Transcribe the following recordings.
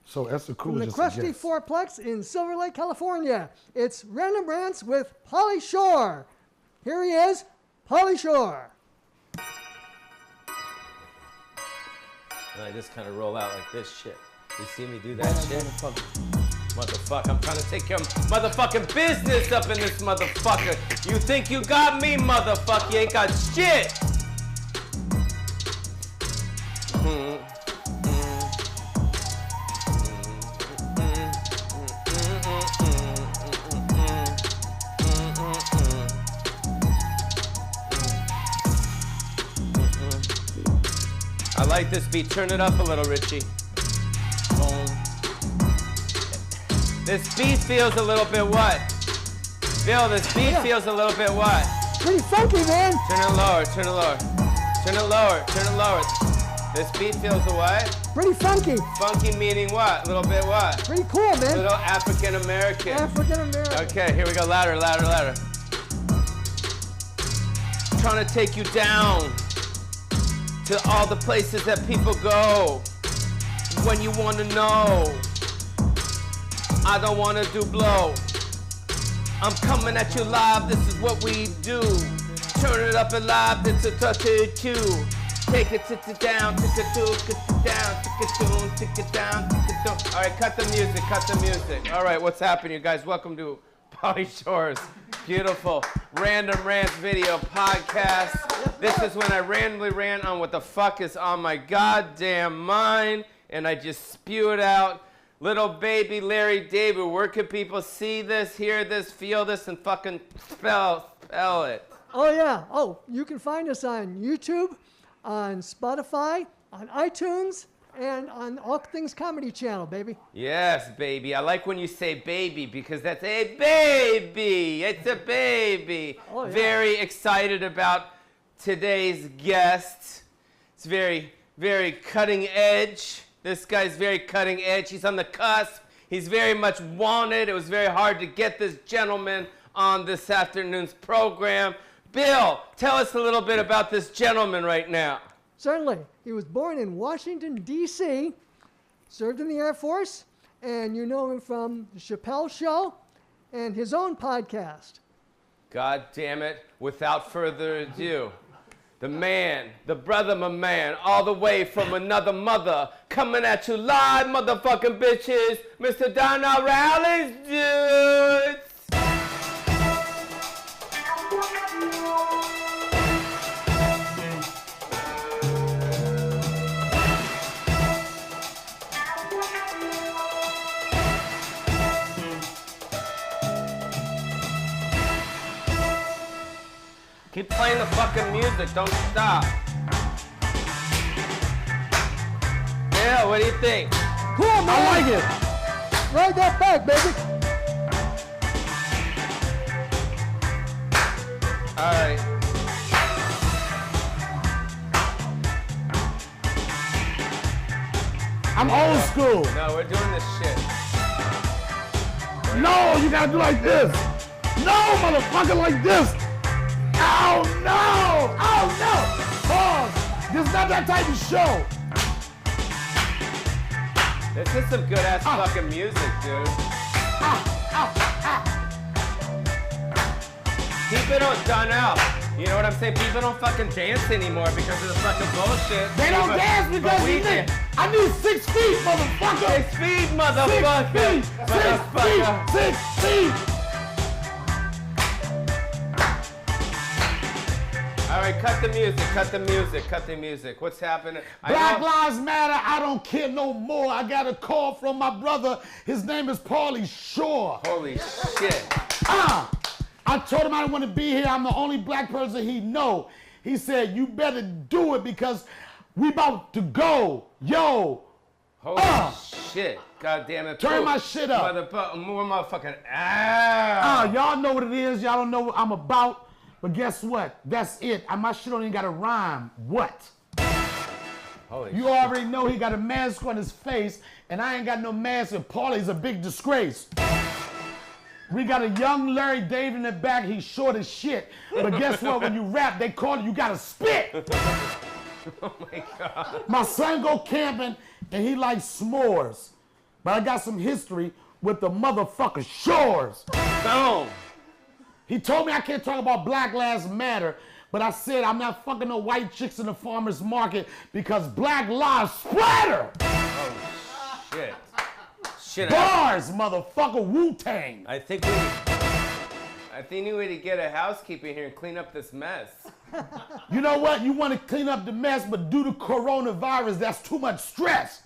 So that's the cool. From the crusty Fourplex in Silver Lake, California, it's Random Rants with Pauly Shore. Here he is, Pauly Shore. And I just kind of roll out like this shit. You see me do that shit? Motherfucker, I'm trying to take care of motherfucking business up in this motherfucker. You think you got me, motherfucker? You ain't got shit. I like this beat. Turn it up a little, Richie. This beat feels a little bit what? Bill, this beat feels a little bit what? Pretty funky, man. Turn it lower, turn it lower. Turn it lower, turn it lower. This beat feels a what? Pretty funky. Funky meaning what? A little bit what? Pretty cool, man. A little African American. African American. Okay, here we go. Louder, louder, louder. Trying to take you down to all the places that people go when you want to know. I don't want to do blow. I'm coming at you live, this is what we do. Turn it up and live, this is a two. Take it down, take it down, take it down. All right, cut the music, cut the music. All right, what's happening, you guys? Welcome to Pauly Shore's beautiful Random Rants video podcast. This is when I randomly rant on what the fuck is on my goddamn mind, and I just spew it out. Little baby Larry David, where can people see this, hear this, feel this, and fucking spell it? Oh, yeah. Oh, you can find us on YouTube, on Spotify, on iTunes, and on All Things Comedy Channel, baby. Yes, baby. I like when you say baby because that's a baby. It's a baby. Oh, yeah. Very excited about today's guest. It's very, very cutting edge. This guy's very cutting edge. He's on the cusp. He's very much wanted. It was very hard to get this gentleman on this afternoon's program. Bill, tell us a little bit about this gentleman right now. Certainly. He was born in Washington, D.C., served in the Air Force, and you know him from the Chappelle Show and his own podcast. God damn it. Without further ado, the man, the brother, my man, all the way from another mother, coming at you live, motherfucking bitches, Mr. Donnell Rawlings, dudes. Keep playing the fucking music, don't stop. Yeah, what do you think? Cool, man. I like it. Ride that back, baby. All right. I'm old school. No, we're doing this shit. No, you gotta do like this. No, motherfucker, like this. Oh no! Oh no! Pause. This is not that type of show. This is some good ass fucking music, dude. People don't Donnell. You know what I'm saying? People don't fucking dance anymore because of the fucking bullshit. They don't dance because we you think dance. I need 6 feet, motherfucker. 6 feet, motherfucker. 6 feet. All right, cut the music, cut the music, cut the music. What's happening? Black Lives Matter, I don't care no more. I got a call from my brother. His name is Pauly Shore. Holy shit. I told him I didn't want to be here. I'm the only black person he know. He said, you better do it because we about to go. Yo. Holy shit. God damn it. Turn my shit up. More motherfucking y'all know what it is. Y'all don't know what I'm about. But guess what? That's it. My shit don't even got a rhyme. What? Holy you shit. already know he got a mask on his face, and I ain't got no mask, and Pauly's a big disgrace. We got a young Larry David in the back. He's short as shit. But guess what? When you rap, they call you gotta spit. Oh my God. My son go camping, and he likes s'mores. but I got some history with the motherfucker Shores. Boom. He told me I can't talk about Black Lives Matter, but I said I'm not fucking no white chicks in the farmer's market because Black Lives Splatter. Oh, shit. Shit. Bars, motherfucker, Wu-Tang. I think we need to get a housekeeper here and clean up this mess. You know what? You want to clean up the mess, but due to coronavirus, that's too much stress.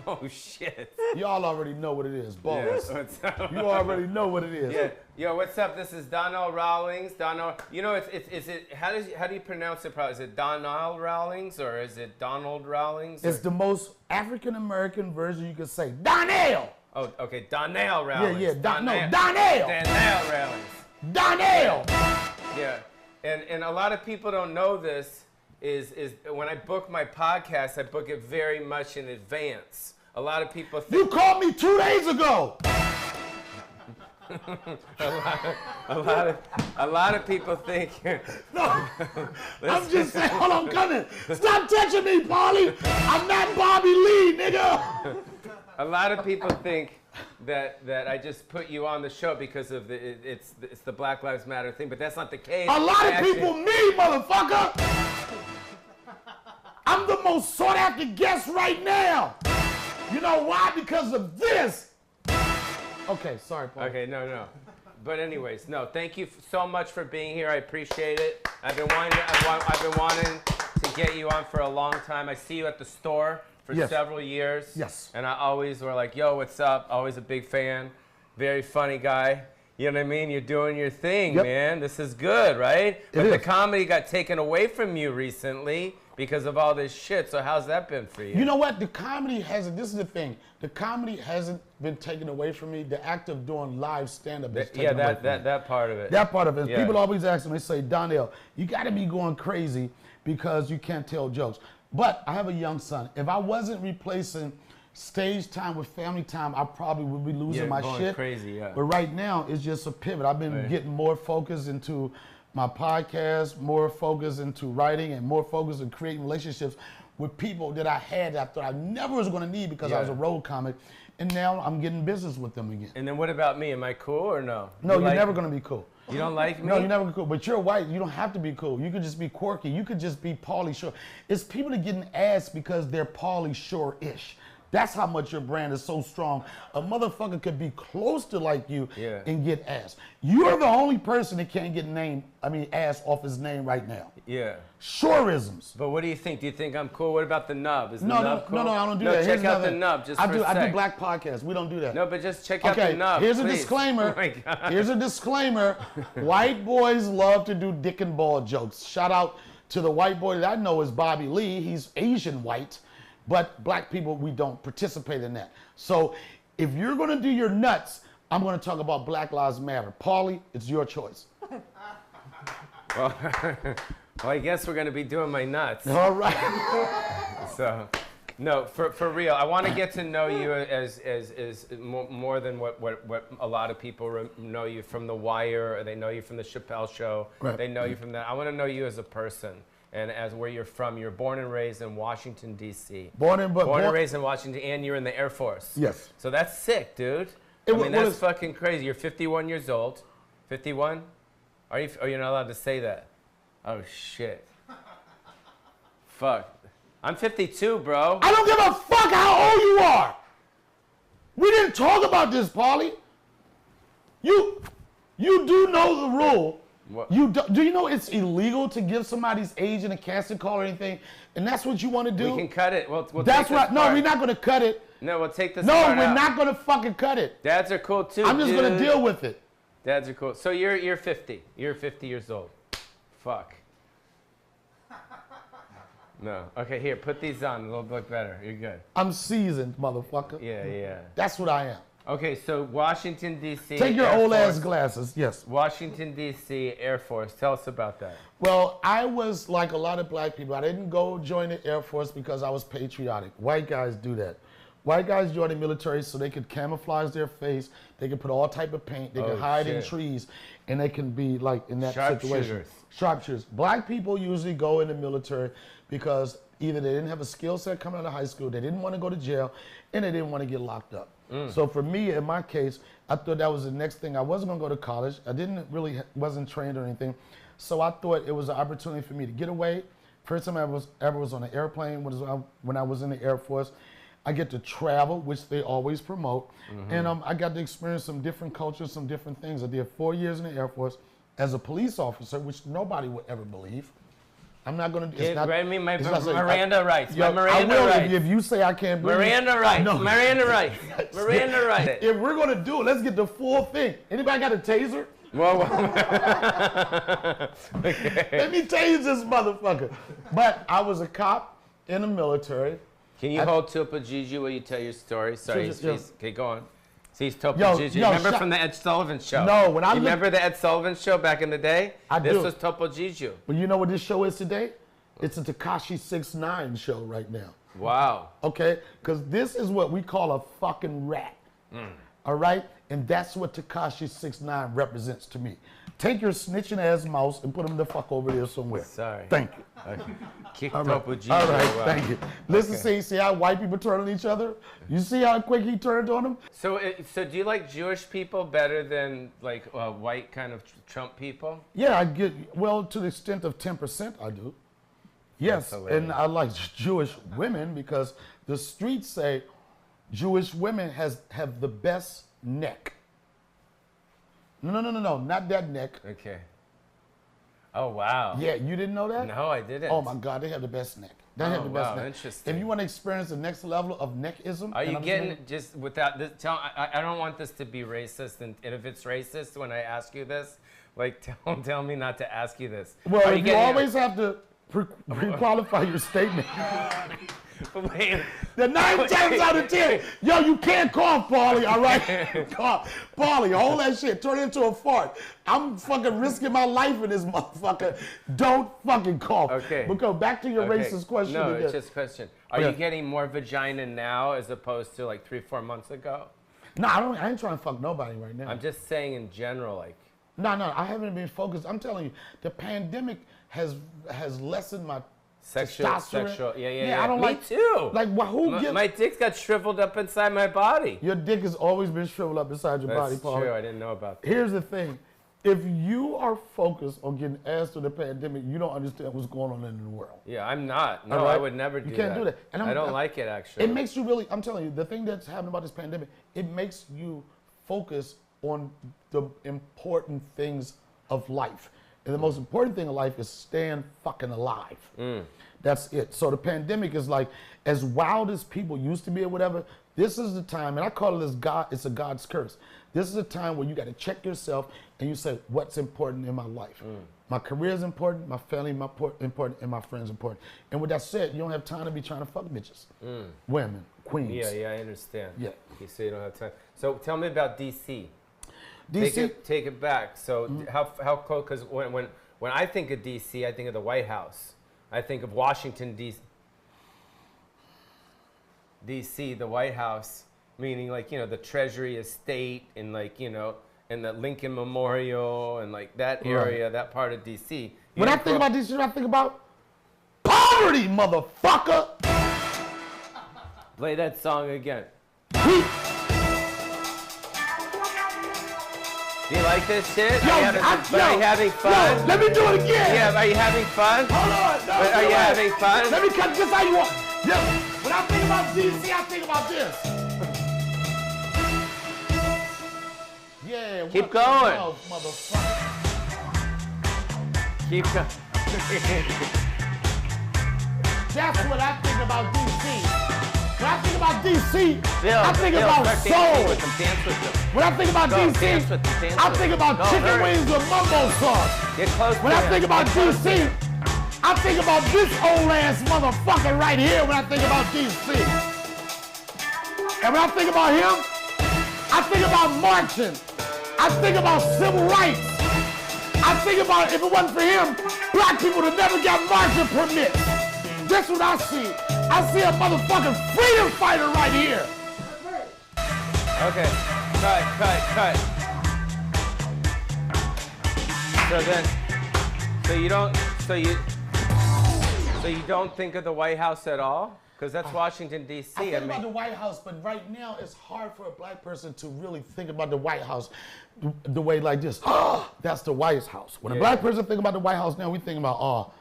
Oh, shit. Y'all already know what it is, boss. Yeah, what's up? You already know what it is. Yeah. Yo, what's up? This is Donnell Rawlings. You know, how do you pronounce it? Probably is it Donnell Rawlings or is it Donald Rawlings? It's the most African American version you could say. Donnell. Oh, okay, Donnell Rawlings. Yeah. Donnell. Donnell Rawlings. Donnell. Yeah, and a lot of people don't know this. Is when I book my podcast, I book it very much in advance. A lot of people think... You called me 2 days ago. a lot of people think... No, I'm just saying, hold on, come in. Stop touching me, Pauly. I'm not Bobby Lee, nigga. A lot of people think that I just put you on the show because of it's the Black Lives Matter thing, but that's not the case. A lot of people, me, motherfucker. I'm the most sought after guest right now. You know why? Because of this. Okay, sorry, Paul. Okay, no. But anyways, no. Thank you so much for being here. I appreciate it. I've been wanting to get you on for a long time. I see you at the store for several years. Yes. And I always were like, yo, what's up? Always a big fan. Very funny guy. You know what I mean? You're doing your thing, man. This is good, right? But the comedy got taken away from you recently because of all this shit. So how's that been for you? You know what? The comedy hasn't, this is the thing. The comedy hasn't been taken away from me. The act of doing live stand-up is taken away from me. that part of it. That part of it. Yeah. People always ask me, they say, Donnell, you got to be going crazy because you can't tell jokes. But I have a young son. If I wasn't replacing stage time with family time, I probably would be losing my shit. Crazy, yeah. But right now, it's just a pivot. I've been getting more focused into my podcast, more focused into writing, and more focused in creating relationships with people that I had that I thought I never was going to need because I was a road comic. And now I'm getting business with them again. And then what about me? Am I cool or no? No, you're never going to be cool. You don't like me? No, you're never cool. But you're white. You don't have to be cool. You could just be quirky. You could just be Pauly Shore. It's people that getting ass because they're Pauly Shore-ish. That's how much your brand is so strong. A motherfucker could be close to like you and get ass. You're the only person that can't get ass off his name right now. Yeah. Shoreisms. But what do you think? Do you think I'm cool? What about the nub? Is the No, nub cool? no, I don't do that. Check out the nub just for a sec. I do black podcasts. We don't do that. No, but just check out the nub, here's a please. disclaimer. Oh my God. Here's a disclaimer. White boys love to do dick and ball jokes. Shout out to the white boy that I know is Bobby Lee. He's Asian white. But black people, we don't participate in that. So if you're going to do your nuts, I'm going to talk about Black Lives Matter. Pauly, it's your choice. Well, I guess we're going to be doing my nuts. All right. So, no, for real, I want to get to know you as more than what a lot of people know you from The Wire, or they know you from the Chappelle Show. Right. They know you from that. I want to know you as a person. And as where you're from, you're born and raised in Washington, D.C. Born and raised in Washington, and you're in the Air Force. Yes. So that's sick, dude. That's fucking crazy. You're 51 years old. 51? Are you not allowed to say that? Oh, shit. Fuck. I'm 52, bro. I don't give a fuck how old you are. We didn't talk about this, Pauly. You do know the rule. What? Do you know it's illegal to give somebody's age in a casting call or anything? And that's what you want to do? We can cut it. We'll that's take what. No, we're not going to cut it. No, we'll take this. No, part we're out. not going to fucking cut it. Dads are cool too. I'm just going to deal with it. Dads are cool. So you're 50. You're 50 years old. Fuck. No. Okay, here. Put these on. It'll look better. You're good. I'm seasoned, motherfucker. Yeah. That's what I am. Okay, so Washington, D.C. Take your old ass glasses, yes. Washington, D.C. Air Force. Tell us about that. Well, I was like a lot of black people. I didn't go join the Air Force because I was patriotic. White guys do that. White guys join the military so they could camouflage their face. They can put all type of paint. They can hide in trees. And they can be like in that situation. Sharpshooters. Black people usually go in the military because either they didn't have a skill set coming out of high school, they didn't want to go to jail, and they didn't want to get locked up. So for me, in my case, I thought that was the next thing. I wasn't going to go to college. I wasn't trained or anything. So I thought it was an opportunity for me to get away. First time I ever was on an airplane was when I was in the Air Force. I get to travel, which they always promote. And I got to experience some different cultures, some different things. I did 4 years in the Air Force as a police officer, which nobody would ever believe. I'm not going to. Miranda rights. Yo, Miranda I will rights. if you say I can't believe. Miranda rights. No. Miranda rights. Miranda rights. If we're going to do it, let's get the full thing. Anybody got a taser? Whoa. Let me tase this motherfucker. But I was a cop in the military. Can you hold Topo Gigi while you tell your story? Sorry, okay, go on. See, he's Topo Yo, Gigi. yo, Remember from the Ed Sullivan Show? No, when I you remember the Ed Sullivan Show back in the day? This was Topo Gigi. But you know what this show is today? It's a Tekashi 6ix9ine show right now. Wow. Okay? Because this is what we call a fucking rat. All right? And that's what Tekashi 6ix9ine represents to me. Take your snitching ass mouse and put him the fuck over there somewhere. Sorry. Thank you. Okay. Kick All Topo right. Gigi. All right, Wow. thank you. Listen, see how white people turn on each other? You see how quick he turned on them? So do you like Jewish people better than like white kind of Trump people? Yeah, I get, well, to the extent of 10%, I do. Yes, and I like Jewish women because the streets say Jewish women have the best neck. No, not that neck. Okay. Oh, wow. Yeah, you didn't know that? No, I didn't. Oh my God, they have the best neck. They have the best wow, neck. interesting. If you want to experience the next level of neckism, Are you getting just without this? I don't want this to be racist, and if it's racist when I ask you this, like tell me not to ask you this. Well, you always have to pre-qualify your statement. Wait. The 9 times out of 10, yo, you can't cough, Pauly, all right? Cough. Pauly, hold that shit, turn it into a fart. I'm fucking risking my life in this motherfucker. Don't fucking cough. Okay. But go back to your racist question No, again. it's just a question. Are you getting more vagina now as opposed to like 3-4 months ago? No, I ain't trying to fuck nobody right now. I'm just saying in general, like. No, I haven't been focused. I'm telling you, the pandemic has lessened my Sexual, testosterone. Yeah. I don't Me too. Like, who gives? My dick's got shriveled up inside my body. Your dick has always been shriveled up inside your body, Pauly. That's true. I didn't know about that. Here's the thing. If you are focused on getting ass to the pandemic, you don't understand what's going on in the world. Yeah, I'm not. No, right? I would never do that. You can't do that. And I don't like it, actually. It makes you really, I'm telling you, the thing that's happening about this pandemic, it makes you focus on the important things of life. And the most important thing in life is staying fucking alive. That's it. So the pandemic is like, as wild as people used to be or whatever, this is the time, and I call it as God, it's a God's curse. This is a time where you got to check yourself and you say, what's important in my life? My career is important, my family is important, and my friends important. And with that said, you don't have time to be trying to fuck bitches. Women, queens. Yeah, I understand. Yeah. You say you don't have time. So tell me about DC. DC? Take it back. So how close, because when I think of DC, I think of the White House. I think of Washington, DC, the White House, meaning like, the Treasury Estate and like, and the Lincoln Memorial and like that area, that part of DC. When I think about DC, I think about poverty, motherfucker. Play that song again. Do you like this shit? Yo, are you having fun? Yo, let me do it again. Yeah, are you having fun? Hold on. No, are you having fun? Let me cut this how you want. Yo, when I think about DC, I think about this. Yeah. Keep going. Motherfucker. Keep going. That's what I think about DC. When I think about DC, Bill, I think about soul. Dance with them. When I think about DC, dance with them, I think about chicken wings with mumbo sauce. Get close When to I him. think about DC, I think about this old ass motherfucker right here when I think about DC. And when I think about him, I think about marching. I think about civil rights. I think about if it wasn't for him, black people would have never got marching permits. That's what I see. I see a motherfucking freedom fighter right here. Okay, cut. So So you don't think of the White House at all? Because that's Washington, D.C. I think about the White House, but right now it's hard for a black person to really think about the White House the way like this. Oh, that's the White House. When a black person think about the White House now, we think about, oh,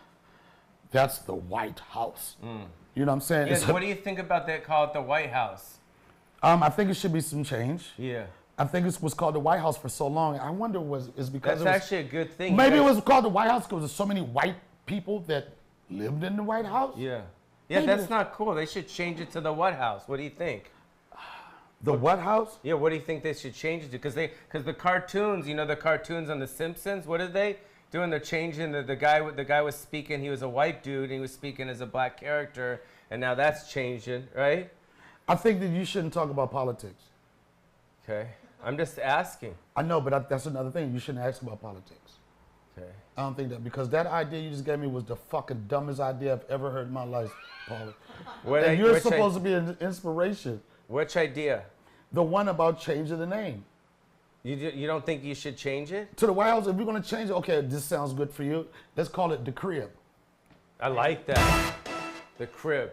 that's the White House. You know what I'm saying? Yeah, what do you think about that? Call it the White House. I think it should be some change. Yeah. I think it was called the White House for so long. I wonder is because that's actually a good thing. Maybe it was called the White House because there's so many white people that lived in the White House. Yeah. Yeah, that's not cool. They should change it to the what house? What do you think? The what house? Yeah, what do you think they should change it to? Because the cartoons, you know, the cartoons on The Simpsons, what did they do? They're changing the guy was speaking. He was a white dude, and he was speaking as a black character, and now that's changing, right? I think that you shouldn't talk about politics. Okay, I'm just asking. I know, but that's another thing. You shouldn't ask about politics. Okay. I don't think that, because that idea you just gave me was the fucking dumbest idea I've ever heard in my life, Pauly. And you're supposed to be an inspiration. Which idea? The one about changing the name. You don't think you should change it? To the White House, if you're going to change it, okay, this sounds good for you. Let's call it the crib. I like that. The crib.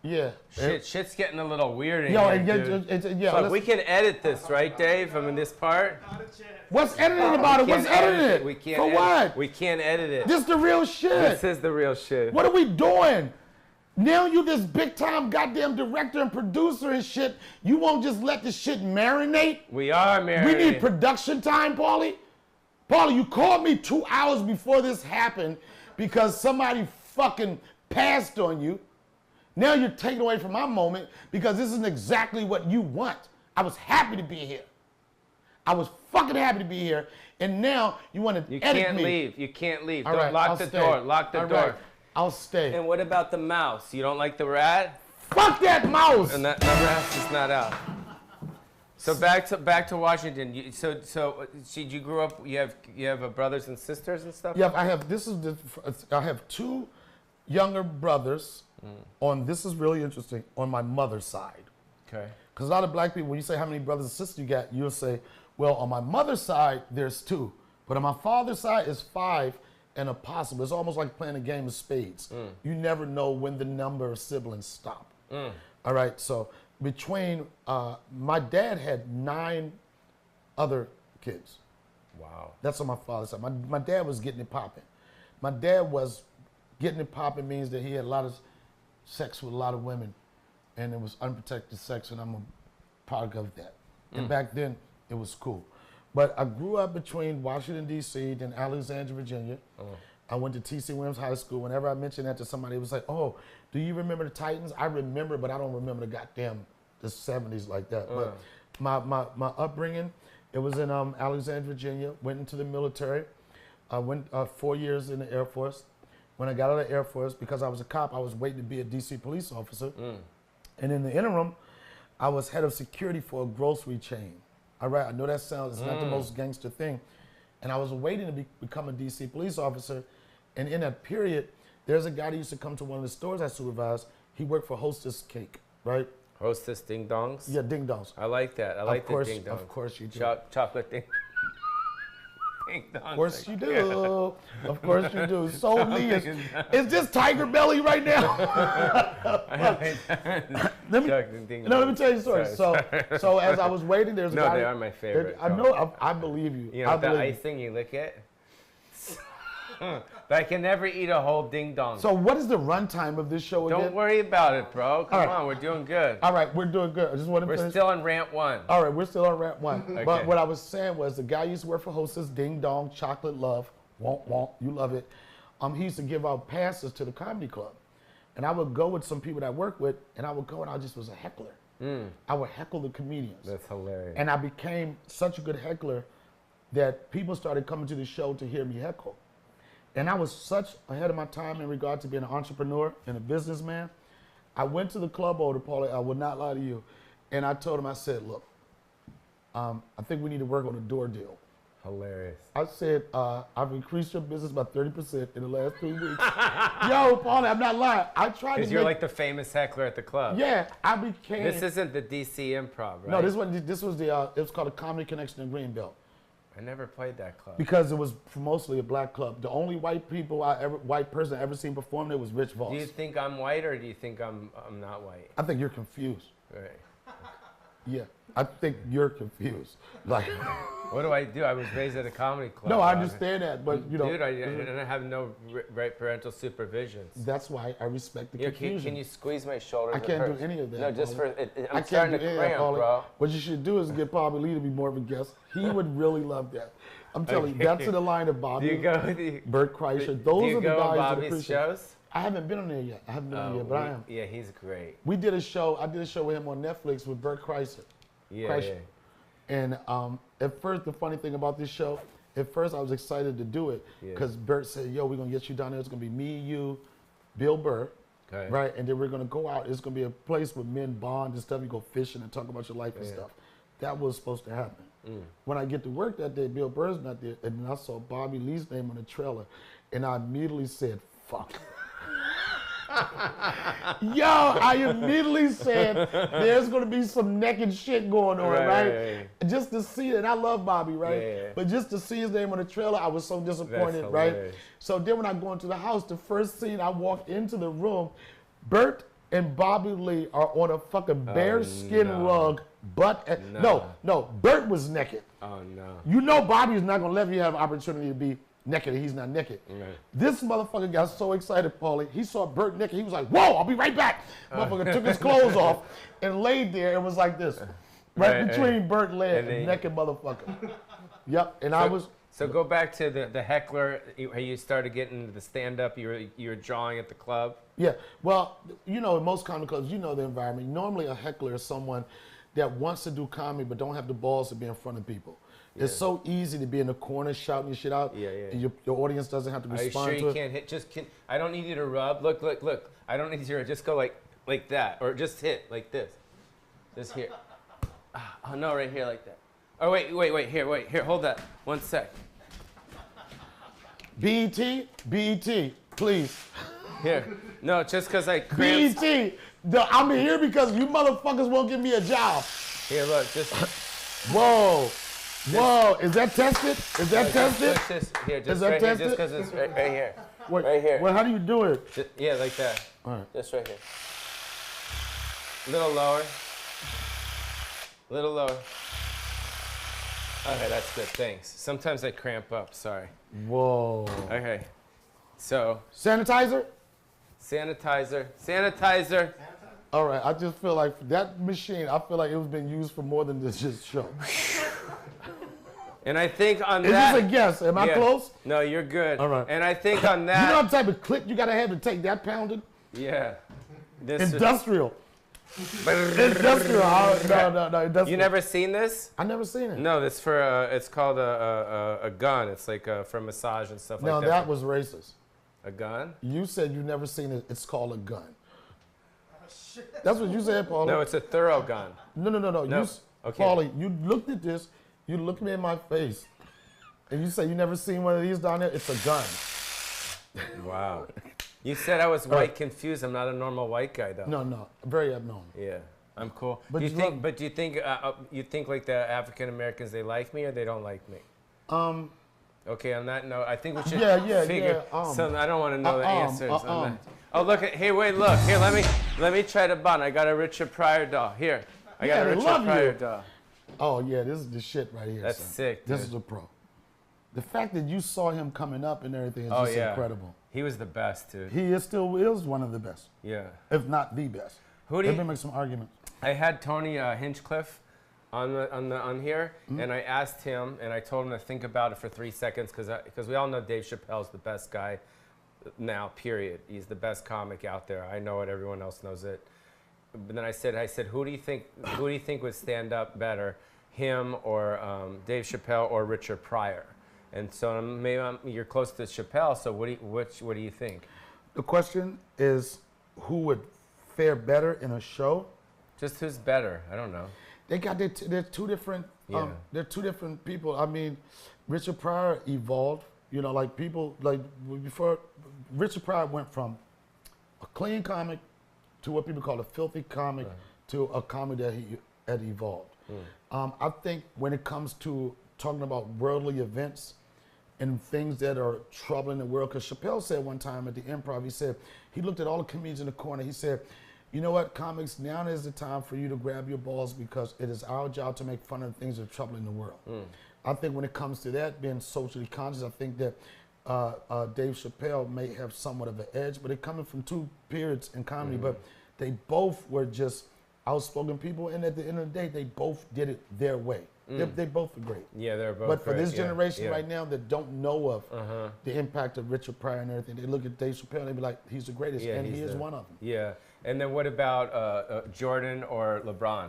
Yeah. Shit's getting a little weird in Yo, here, dude. Look, we can edit this, right, Dave? I mean, this part? What's editing about it? What's editing We can't For edit what? We can't edit it. This the real shit. This is the real shit. What are we doing? Now you this big time goddamn director and producer and shit. You won't just let this shit marinate? We are marinating. We need production time, Pauly. Pauly, you called me 2 hours before this happened because somebody fucking passed on you. Now you're taking away from my moment because this isn't exactly what you want. I was happy to be here. I was fucking happy to be here. And now you want to edit me. You can't leave. You can't leave. All Don't right, lock I'll the stay. door. Lock the All door. right, I'll stay. And what about the mouse? You don't like the rat? Fuck that mouse! And that rat is not out. So back to Washington. You grew up. You have brothers and sisters and stuff. Yeah, I have two younger brothers. This is really interesting, on my mother's side. Okay. Because a lot of black people, when you say how many brothers and sisters you got, you'll say, well, on my mother's side, there's 2. But on my father's side, it's 5 and a possible. It's almost like playing a game of spades. You never know when the number of siblings stop. All right, so between, my dad had 9 other kids. Wow. That's on my father's side. My dad was getting it popping. My dad was getting it popping means that he had a lot of sex with a lot of women, and it was unprotected sex, and I'm a product of that. And back then, it was cool. But I grew up between Washington, D.C., then Alexandria, Virginia. I went to T.C. Williams High School. Whenever I mentioned that to somebody, it was like, oh, do you remember the Titans? I remember, but I don't remember the 70s like that. But my upbringing, it was in Alexandria, Virginia. Went into the military. I went 4 years in the Air Force. When I got out of the Air Force, because I was a cop, I was waiting to be a D.C. police officer. And in the interim, I was head of security for a grocery chain. All right, I know that sounds, it's not the most gangster thing. And I was waiting to become a D.C. police officer. And in that period, there's a guy that used to come to one of the stores I supervised. He worked for Hostess Cake, right? Hostess Ding Dongs? Yeah, Ding Dongs. I like that. I like the Ding Dongs. Of course you do. Chocolate Ding Dongs. Of course you do. Of course you do. So Lee is just Tiger Belly right now. let me tell you a story. So as I was waiting, there's a guy. No, they are my favorite. I know. I believe you. You know, the icing you lick it? But I can never eat a whole ding dong. So what is the runtime of this show again? Don't worry about it, bro. Come on, we're doing good. All right, we're doing good. I just want to We're still on rant 1. All right, we're still on rant 1. Okay. But what I was saying was the guy used to work for Hostess, Ding Dong, Chocolate Love, won't, you love it. He used to give out passes to the comedy club. And I would go with some people that I work with, and I would go and I just was a heckler. I would heckle the comedians. That's hilarious. And I became such a good heckler that people started coming to the show to hear me heckle. And I was such ahead of my time in regard to being an entrepreneur and a businessman. I went to the club owner, Pauly, I would not lie to you, and I told him, I said, look, I think we need to work on a door deal. Hilarious. I said, I've increased your business by 30% in the last 3 weeks. Yo, Pauly, I'm not lying. I tried to Because you're like the famous heckler at the club. Yeah, I became. This isn't the DC Improv, right? No, this was it was called a Comedy Connection in Greenbelt. I never played that club. Because it was mostly a black club. The only white person I ever seen perform there was Rich Voss. Do you think I'm white or do you think I'm not white? I think you're confused. Right. Yeah, I think you're confused. Like, what do? I was raised at a comedy club. no, I understand that, but you know, dude, I have no right parental supervision. That's why I respect the confusion. Can you squeeze my shoulders? I can't do any of that. No, just Pauly. for I'm starting to cramp, bro. What you should do is get Pauly Lee to be more of a guest. He would really love that. I'm telling you, that's in the line of Bobby, Bert Kreischer. Those are the guys that appreciate. Shows? I haven't been on there yet. I haven't been on there yet, but I am. Yeah, he's great. We did a show. I did a show with him on Netflix with Bert Kreischer. Yeah. And at first, the funny thing about this show, at first I was excited to do it because Bert said, yo, we're going to get you down there. It's going to be me, you, Bill Burr, right? And then we're going to go out. It's going to be a place where men bond and stuff. You go fishing and talk about your life and stuff. That was supposed to happen. When I get to work that day, Bill Burr's not there. And then I saw Bobby Lee's name on the trailer. And I immediately said, fuck. Yo, I immediately said, there's going to be some naked shit going on, right? Just to see it, and I love Bobby, right? Yeah. But just to see his name on the trailer, I was so disappointed, right? So then when I go into the house, the first scene, I walk into the room, Bert and Bobby Lee are on a fucking bear skin rug, no, Bert was naked. Oh, no. You know Bobby's not going to let you have an opportunity to be naked and he's not naked. This motherfucker got so excited, Pauly. He saw Bert naked. He was like, whoa, I'll be right back. Motherfucker took his clothes off and laid there and was like this. Right between Bert and the naked motherfucker. Yep, and I was... So go back to the heckler, how you started getting into the stand-up, you were drawing at the club? Yeah, well, you know, in most comedy clubs, you know the environment. Normally a heckler is someone that wants to do comedy but don't have the balls to be in front of people. It's so easy to be in the corner shouting your shit out. And your audience doesn't have to respond to it. Are you sure you can't hit? I don't need you to rub. Look. I don't need you to just go like that, or just hit like this. Just here. Oh no, right here like that. Oh wait. Here, hold that. 1 sec. BET, please. Here. No, just because I cramped. BET, I'm here because you motherfuckers won't give me a job. Here, look, just. Whoa, is that tested? Is that tested? Here, just right here, just because it's right here. Wait, right here. Well, how do you do it? Yeah, like that. All right. Just right here. A little lower. A little lower. Okay, that's good, thanks. Sometimes I cramp up, sorry. Whoa. Okay, so. Sanitizer? Sanitizer. All right, I just feel like that machine, I feel like it was been used for more than this just show. And I think on Is that. this a guess? Am I close? No, you're good. All right. And I think on that. You know what type of click you gotta have to take that pounded? Yeah. Industrial. Industrial. No, industrial. You never seen this? I never seen it. No, it's for it's called a gun. It's like for massage and stuff like that. No, that was racist. A gun? You said you never seen it. It's called a gun. That's what you said, Pauly. No, it's a thorough gun. No. Okay. Pauly, you looked at this. You looked me in my face, and you say you never seen one of these down there. It's a gun. Wow. You said I was white confused. I'm not a normal white guy, though. No, very abnormal. Yeah, I'm cool. But do you think like the African Americans, they like me or they don't like me? Okay, on that note, I think we should figure. So I don't want to know the answers. On that. Oh, look at here. Wait, look here. Let me try to bond. I got a Richard Pryor doll here. I got a Richard Pryor doll. Oh yeah, this is the shit right here. That's son. sick. Dude. This is a pro. The fact that you saw him coming up and everything is just incredible. He was the best, dude. He still is one of the best. Yeah. If not the best. Who do you? Let me make some arguments. I had Tony Hinchcliffe on here, and I asked him, and I told him to think about it for 3 seconds, because we all know Dave Chappelle's the best guy now. Period. He's the best comic out there. I know it. Everyone else knows it. But then I said, who do you think would stand up better, him or Dave Chappelle or Richard Pryor? And so maybe you're close to Chappelle. So what do you think? The question is, who would fare better in a show? Just who's better? I don't know. They're two different. They're two different people. I mean, Richard Pryor evolved. You know, like people like before. Richard Pryor went from a clean comic to what people call a filthy comic to a comic that he had evolved. I think when it comes to talking about worldly events and things that are troubling the world. Because Chappelle said one time at the Improv, he said, he looked at all the comedians in the corner, he said, you know what, comics, now is the time for you to grab your balls because it is our job to make fun of the things that are troubling the world. I think when it comes to that, being socially conscious, I think that Dave Chappelle may have somewhat of an edge, but they're coming from two periods in comedy, but they both were just outspoken people, and at the end of the day, they both did it their way. They both are great. Yeah, they're both But for great. this generation right now that don't know of the impact of Richard Pryor and everything, they look at Dave Chappelle and they be like, he's the greatest, and he is one of them. Yeah, and then what about Jordan or LeBron?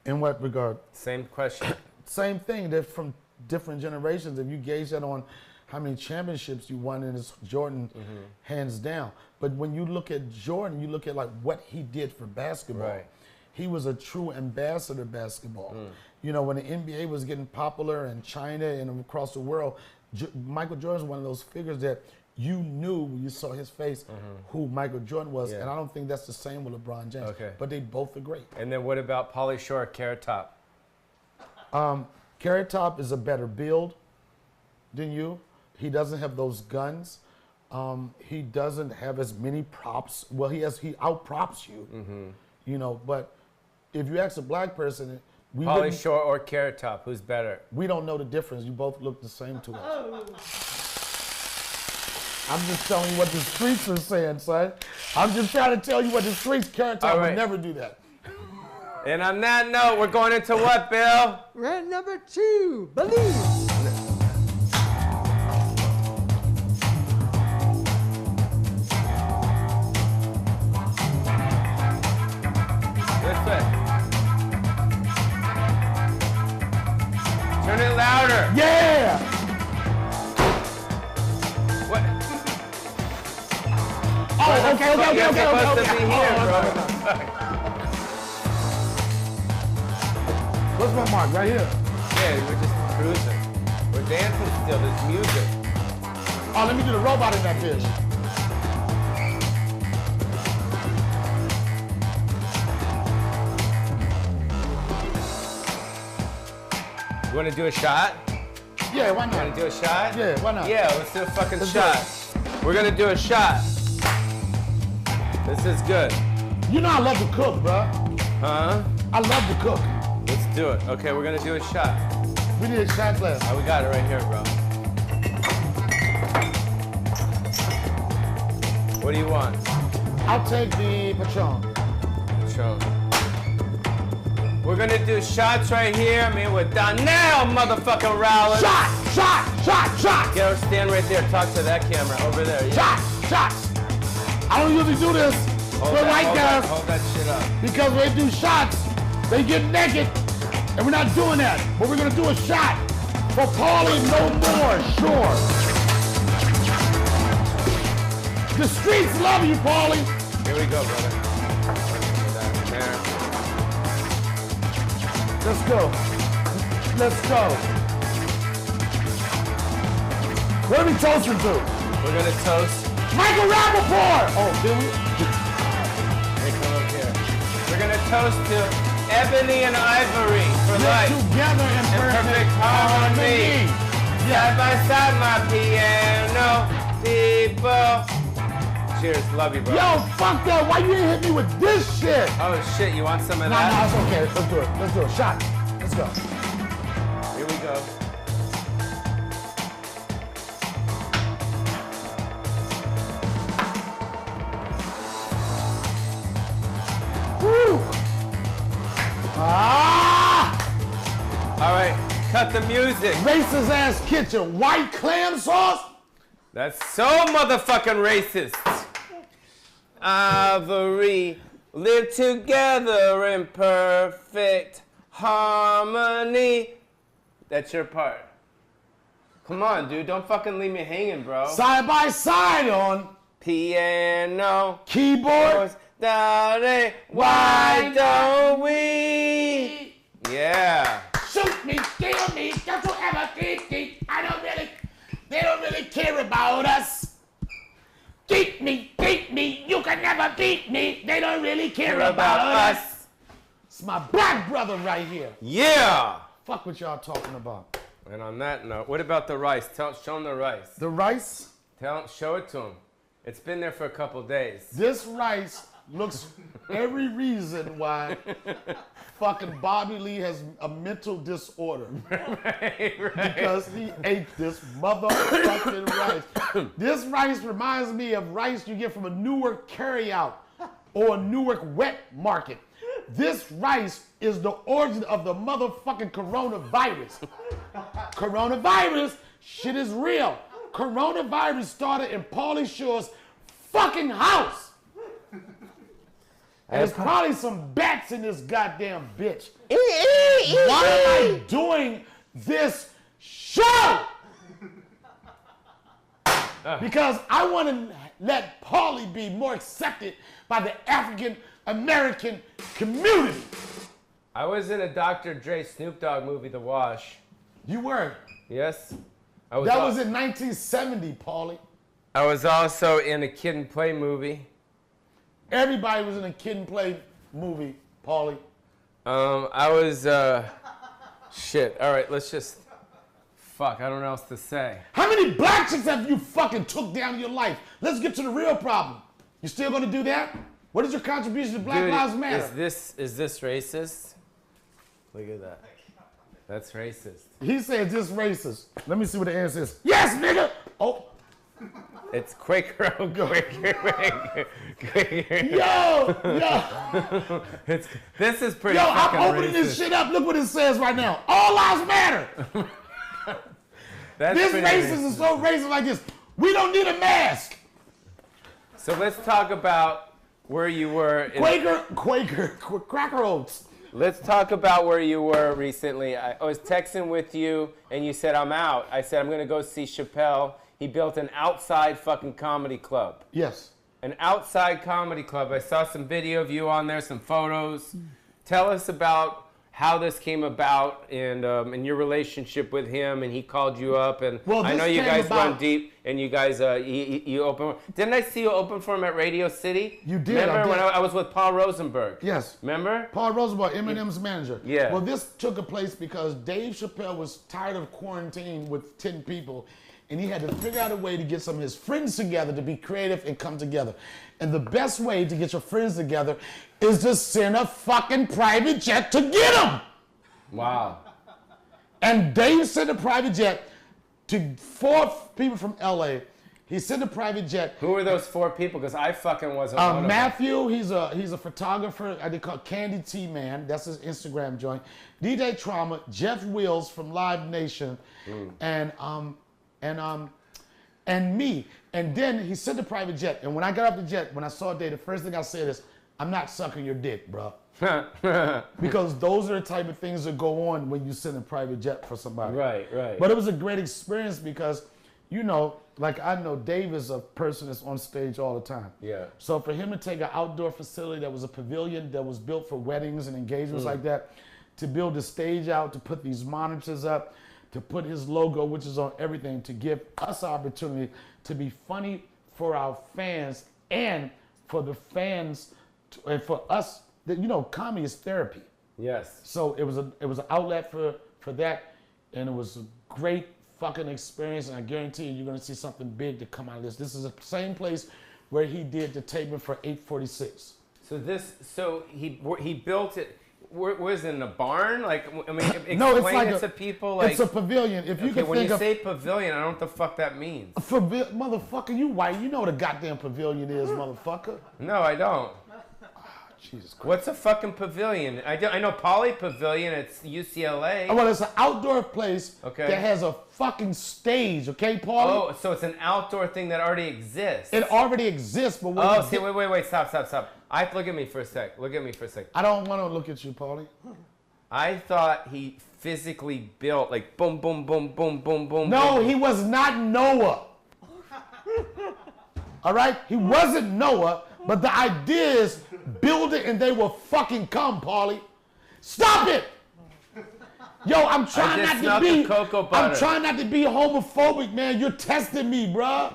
In what regard? Same question. Same thing. They're from different generations. If you gauge that on how many championships you won, and it's Jordan hands down. But when you look at Jordan, you look at like what he did for basketball. Right. He was a true ambassador of basketball. You know, when the NBA was getting popular in China and across the world, Michael Jordan was one of those figures that you knew when you saw his face who Michael Jordan was. And I don't think that's the same with LeBron James. Okay. But they both are great. And then what about Pauly Shore, Carrot Top? Carrot Top is a better build than you. He doesn't have those guns. He doesn't have as many props. Well, he out-props you, you know, but if you ask a black person, Pauly Shore or Carrot Top, who's better? we don't know the difference. You both look the same to us. I'm just telling you what the streets are saying, son. I'm just trying to tell you what the streets, Carrot Top would never do that. And on that note, we're going into what, Bill? Rant number 2, believe. Turn it louder. Yeah! What? Oh, okay. You're supposed to be here, bro. What's my mark? Right here. Yeah, we're just cruising. We're dancing still. There's music. Oh, let me do the robot in that bitch. You want to do a shot? Yeah, why You want not? to do a shot? Yeah, why not? Yeah, let's do a fucking Let's do shot. We're going to do a shot. This is good. You know I love to cook, bro. Huh? I love to cook. Let's do it. Okay, we're going to do a shot. We did a shot glass. Oh, we got it right here, bro. What do you want? I'll take the Patron. Show. We're gonna do shots right here. I'm here with Donnell motherfucking Rawlings. Shot! Get her, stand right there. Talk to that camera over there. Yeah. Shot! I don't usually do this. We're white guys. Hold that shit up. Because when they do shots, they get naked. And we're not doing that. But we're gonna do a shot for Pauly No More Shore. The streets love you, Pauly. Here we go, brother. There. Let's go. What are we toasting to? We're gonna toast. Michael Rappaport! Oh, did we? Hey, come up here. We're gonna toast to Ebony and Ivory for life. Together in perfect harmony. Side by side, my piano people. Cheers, love you, bro. Yo, fuck that. Why you ain't hit me with this shit? Oh shit, you want some of No, that? it's okay. Let's do it. Shot. Let's go. Here we go. Woo! Ah! All right, cut the music. Racist ass kitchen. White clam sauce? That's so motherfucking racist. Ivory live together in perfect harmony. That's your part. Come on, dude. Don't fucking leave me hanging, bro. Side by side on Piano. keyboard. Daddy, why don't we? Yeah. Shoot me, kill me, don't you ever keep. They don't really care about us. Keep me, you can never beat me. They don't really care about us. It's my black brother right here. Yeah. Fuck what y'all talking about. And on that note, what about the rice? Show him the rice. The rice? Show it to him. It's been there for a couple days. This rice looks every reason why fucking Bobby Lee has a mental disorder. Right. Because he ate this motherfucking rice. This rice reminds me of rice you get from a Newark carryout or a Newark wet market. This rice is the origin of the motherfucking coronavirus. Coronavirus, shit is real. Coronavirus started in Pauly Shore's fucking house. And there's probably some bats in this goddamn bitch. Why am I doing this show? Because I want to let Pauly be more accepted by the African American community. I was in a Dr. Dre Snoop Dogg movie, The Wash. You were. Yes. That was in 1970, Pauly. I was also in a Kid and Play movie. Everybody was in a Kid and Play movie, Pauly. I was, shit. All right, let's just, fuck, I don't know what else to say. How many black chicks have you fucking took down in your life? Let's get to the real problem. You still gonna do that? What is your contribution to Black Lives Matter? Is this racist? Look at that. That's racist. He said this racist. Let me see what the answer is. Yes, nigga! Oh. It's Quaker. Yo! This is pretty Yo, fucking I'm opening this shit up. Look what it says right now. All lives matter. This racist is so racist like this. We don't need a mask. So let's talk about where you were. Cracker Oats. Let's talk about where you were recently. I was texting with you, and you said, I'm out. I said, I'm going to go see Chappelle. He built an outside fucking comedy club. Yes. An outside comedy club. I saw some video of you on there, some photos. Tell us about how this came about and your relationship with him, and he called you up, and I know you guys run deep, and you guys you open. Didn't I see you open for him at Radio City? You did. Remember when I was with Paul Rosenberg? Yes. Remember? Paul Rosenberg, Eminem's manager. Yeah. Well, this took place because Dave Chappelle was tired of quarantine with 10 people, and he had to figure out a way to get some of his friends together to be creative and come together. And the best way to get your friends together is to send a fucking private jet to get them. Wow. And Dave sent a private jet to 4 people from LA. He sent a private jet. Who were those 4 people? Because I fucking wasn't one of them. Matthew, he's a photographer. They call Candy T Man. That's his Instagram joint. DJ Trauma, Jeff Wills from Live Nation, and me. And then he sent a private jet. And when I got off the jet, when I saw Dave, the first thing I said is, I'm not sucking your dick, bro. Because those are the type of things that go on when you send a private jet for somebody. Right. But it was a great experience because, you know, like I know Dave is a person that's on stage all the time. Yeah. So for him to take an outdoor facility that was a pavilion that was built for weddings and engagements like that, to build a stage out, to put these monitors up, to put his logo, which is on everything, to give us opportunity to be funny for our fans and for the fans and for us. You know, comedy is therapy. Yes. So it was an outlet for that, and it was a great fucking experience. And I guarantee you, you're gonna see something big to come out of this. This is the same place where he did the taping for 846. So he built it. Was it in a barn? Like, I mean, explain No, it's like to people. Like, it's a pavilion. If you can when think you of say pavilion, I don't know what the fuck that means. Motherfucker, you white. You know what a goddamn pavilion is, motherfucker. No, I don't. Jesus Christ. What's a fucking pavilion? I know Poly Pavilion. It's UCLA. Well, it's an outdoor place that has a fucking stage. Okay, Paul. Oh, so it's an outdoor thing that already exists. It already exists, but wait, stop. Look at me for a sec. I don't want to look at you, Pauly. I thought he physically built like boom, boom, boom, boom, boom, boom. No, boom. he was not Noah. All right, he wasn't Noah, but the idea is build it and they will fucking come, Pauly. Stop it. Yo, I'm trying not to be homophobic, man. You're testing me, bruh.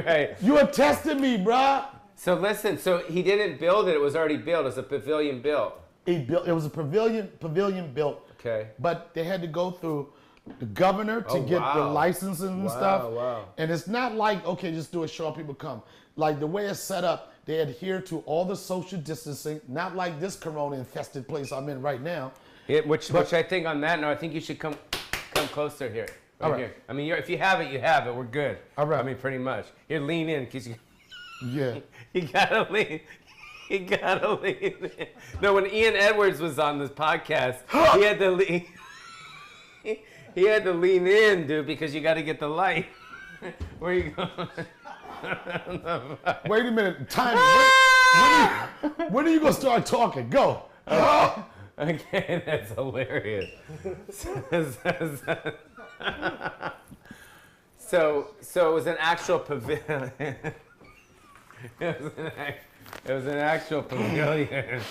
Right. You're testing me, bruh. So listen, so he didn't build it, it was already built. It's a pavilion built. It was a pavilion built. Okay. But they had to go through the governor to get the licenses and stuff. Wow. And it's not like, okay, just do a show, people come. Like the way it's set up, they adhere to all the social distancing, not like this corona-infested place I'm in right now. Which I think on that note, I think you should come closer here. Right here. I mean, if you have it, you have it. We're good. All right. I mean, pretty much. Here, lean in. Cause Yeah. You gotta lean. You gotta lean in. No, when Ian Edwards was on this podcast, he had to lean. He had to lean in, dude, because you got to get the light. Where are you going? Wait a minute. Time. When are you going to start talking? Go. Okay, that's hilarious. So it was an actual pavilion. It was an actual pavilion.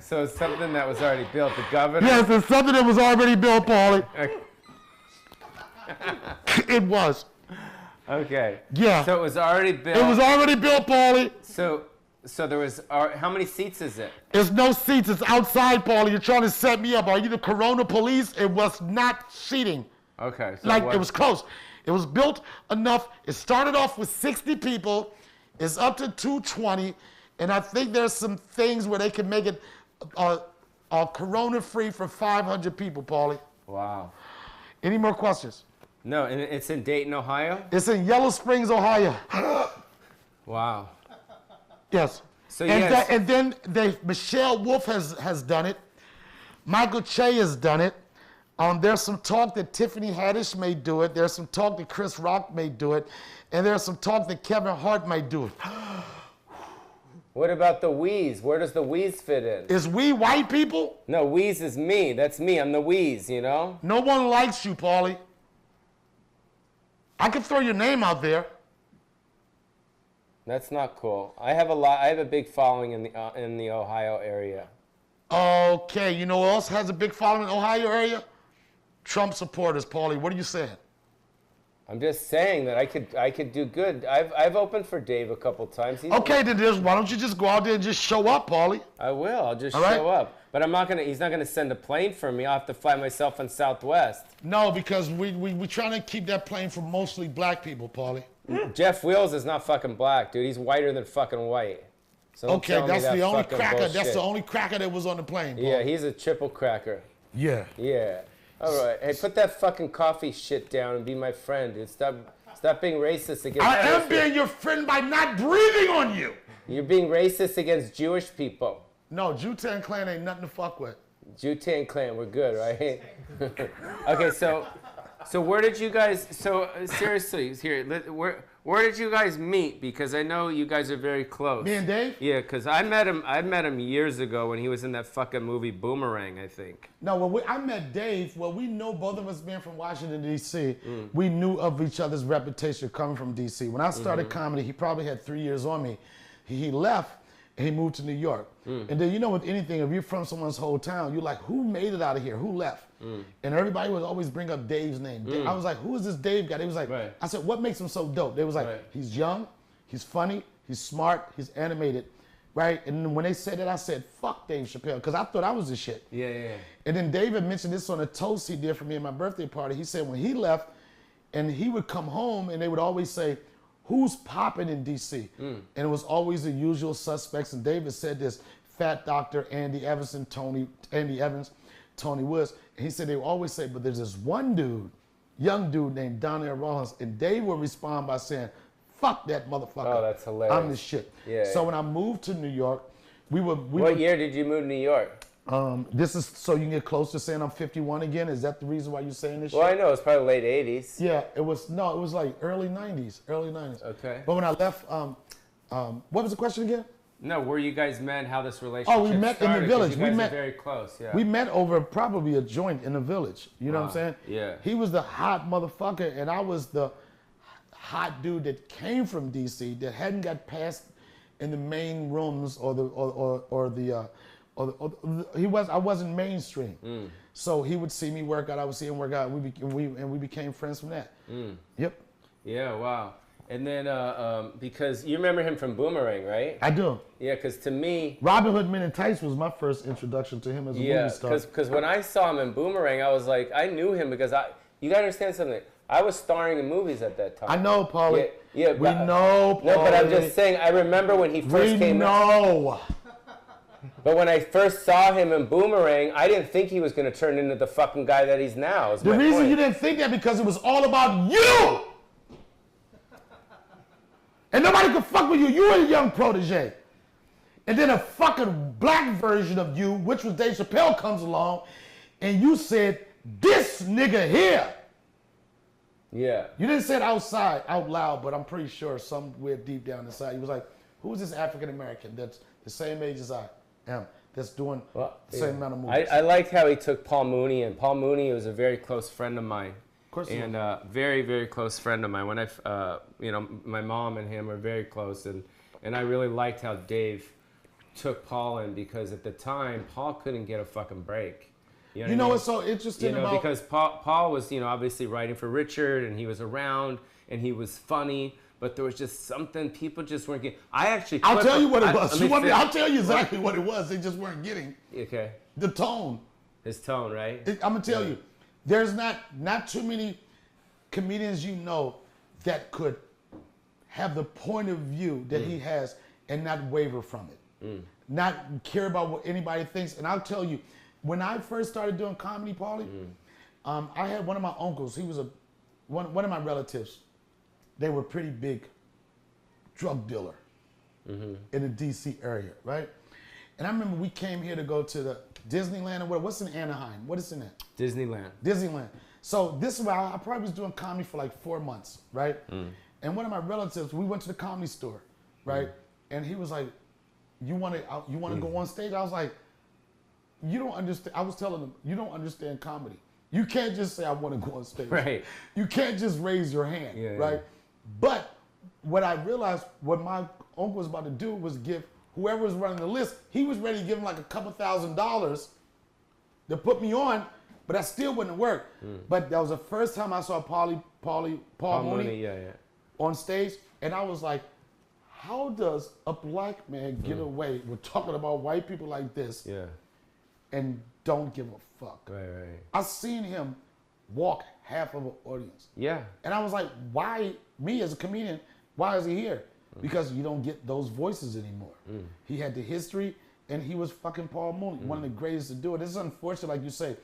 So it's something that was already built. The governor. Yes, it's something that was already built, Pauly. It was. Okay. Yeah. So it was already built. It was already built, Pauly. So there was. How many seats is it? There's no seats. It's outside, Pauly. You're trying to set me up. Are you the Corona police? It was not seating. Okay. So Like it was close. It was built enough. It started off with 60 people. It's up to 220, and I think there's some things where they can make it corona-free for 500 people, Pauly. Wow. Any more questions? No, and it's in Dayton, Ohio? It's in Yellow Springs, Ohio. Wow. Yes. So and then Michelle Wolf has done it. Michael Che has done it. There's some talk that Tiffany Haddish may do it. There's some talk that Chris Rock may do it. And there's some talk that Kevin Hart might do it. What about the Wheeze? Where does the Wheeze fit in? Is we white people? No, Wheeze is me. That's me. I'm the Wheeze, you know? No one likes you, Pauly. I can throw your name out there. That's not cool. I have a big following in the Ohio area. Okay, you know who else has a big following in the Ohio area? Trump supporters, Pauly. What are you saying? I'm just saying that I could do good. I've opened for Dave a couple times. Okay, then why don't you just go out there and just show up, Pauly? I will. I'll just All right. show up. But he's not gonna send a plane for me. I'll have to fly myself on Southwest. No, because we're trying to keep that plane for mostly black people, Pauly. Jeff Wheels is not fucking black, dude. He's whiter than fucking white. So don't Okay, tell me that's that the only fucking cracker. bullshit. That's the only cracker that was on the plane, Pauly. Yeah, he's a triple cracker. Yeah. Yeah. All right. Hey, put that fucking coffee shit down and be my friend, dude. Stop being racist against I am Jewish being your friend by not breathing on you. You're being racist against Jewish people. No, Wu-Tang Clan ain't nothing to fuck with. Wu-Tang Clan, we're good, right? Okay, so where did you guys? So seriously, here, where did you guys meet? Because I know you guys are very close. Me and Dave? Yeah, because I met him years ago when he was in that fucking movie Boomerang, I think. No, I met Dave. Well, we know both of us being from Washington, D.C. We knew of each other's reputation coming from D.C. When I started comedy, he probably had 3 years on me. He left and he moved to New York. And then, you know, with anything, if you're from someone's whole town, you're like, who made it out of here? Who left? And everybody would always bring up Dave's name. I was like, who is this Dave guy? They was like, Right. I said, what makes him so dope? They was like, Right. he's young, he's funny, he's smart, he's animated, right? And when they said that, I said, fuck Dave Chappelle, because I thought I was the shit. Yeah. And then David mentioned this on a toast he did for me at my birthday party. He said when he left, and he would come home, and they would always say, who's popping in D.C.? And it was always the usual suspects. And David said this, Fat Doctor, Andy Evans, Tony Woods. And he said they would always say, but there's this one dude, young dude named Donnell Rawlings. And Dave would respond by saying, fuck that motherfucker. Oh, that's hilarious. I'm the shit. Yeah. So when I moved to New York, What year did you move to New York? This is so you can get close to saying I'm 51 again. Is that the reason why you're saying this Well, shit? I know it's probably late 80s. Yeah, it was like early 90s. Okay. But when I left, what was the question again? No, where you guys met, how this relationship Oh, we met in the started, 'cause village. You We guys met- are very close, yeah. We met over probably a joint in the village. You know what I'm saying? Yeah. He was the hot motherfucker, and I was the hot dude that came from DC that hadn't got past in the main rooms I wasn't mainstream. So he would see me work out, I would see him work out. We became friends from that. Yep. Yeah, wow. And then, because you remember him from Boomerang, right? I do. Yeah, because to me... Robin Hood Men in Tights was my first introduction to him as a movie star. Yeah, because when I saw him in Boomerang, I was like, I knew him because you got to understand something. I was starring in movies at that time. I know, Pauly. Yeah, we know, Pauly. No, but I'm just saying, I remember when he first came out. But when I first saw him in Boomerang, I didn't think he was going to turn into the fucking guy that he's now. The reason you didn't think that because it was all about you. And nobody could fuck with you. You were a young protege. And then a fucking black version of you, which was Dave Chappelle, comes along, and you said, this nigga here. Yeah. You didn't say it out loud, but I'm pretty sure somewhere deep down inside, you was like, who's this African American that's the same age as I am, that's doing the same amount of movies? I liked how he took Paul Mooney, and Paul Mooney was a very close friend of mine. Of course, and very, very close friend of mine. When my mom and him were very close, and I really liked how Dave took Paul in because at the time Paul couldn't get a fucking break. You know what's so interesting about... because Paul was obviously writing for Richard, and he was around, and he was funny, but there was just something people just weren't getting. I'll tell you what it was. I'll tell you exactly what it was. They just weren't getting. Okay. The tone. His tone, right? I'm gonna tell you. There's not too many comedians that could have the point of view that he has and not waver from it. Not care about what anybody thinks. And I'll tell you, when I first started doing comedy, Pauly, I had one of my uncles. He was one of my relatives. They were pretty big drug dealer in the D.C. area, right? And I remember we came here to go to the Disneyland or what's in Anaheim? What is in that? Disneyland. So this is where I probably was doing comedy for like 4 months, right? And one of my relatives, we went to the comedy store, right? And he was like, you want to go on stage? I was like, you don't understand. I was telling him, you don't understand comedy. You can't just say, I want to go on stage. Right. You can't just raise your hand, right? But what I realized, what my uncle was about to do was give whoever was running the list, he was ready to give him like a couple $1,000s to put me on, but that still wouldn't work. But that was the first time I saw Paul Mooney on stage, and I was like, how does a black man get away with talking about white people like this and don't give a fuck? Right. I seen him walk half of an audience. Yeah. And I was like, why, me as a comedian, why is he here? Because you don't get those voices anymore. He had the history, and he was fucking Paul Mooney, one of the greatest to do it. This is unfortunate, like you say,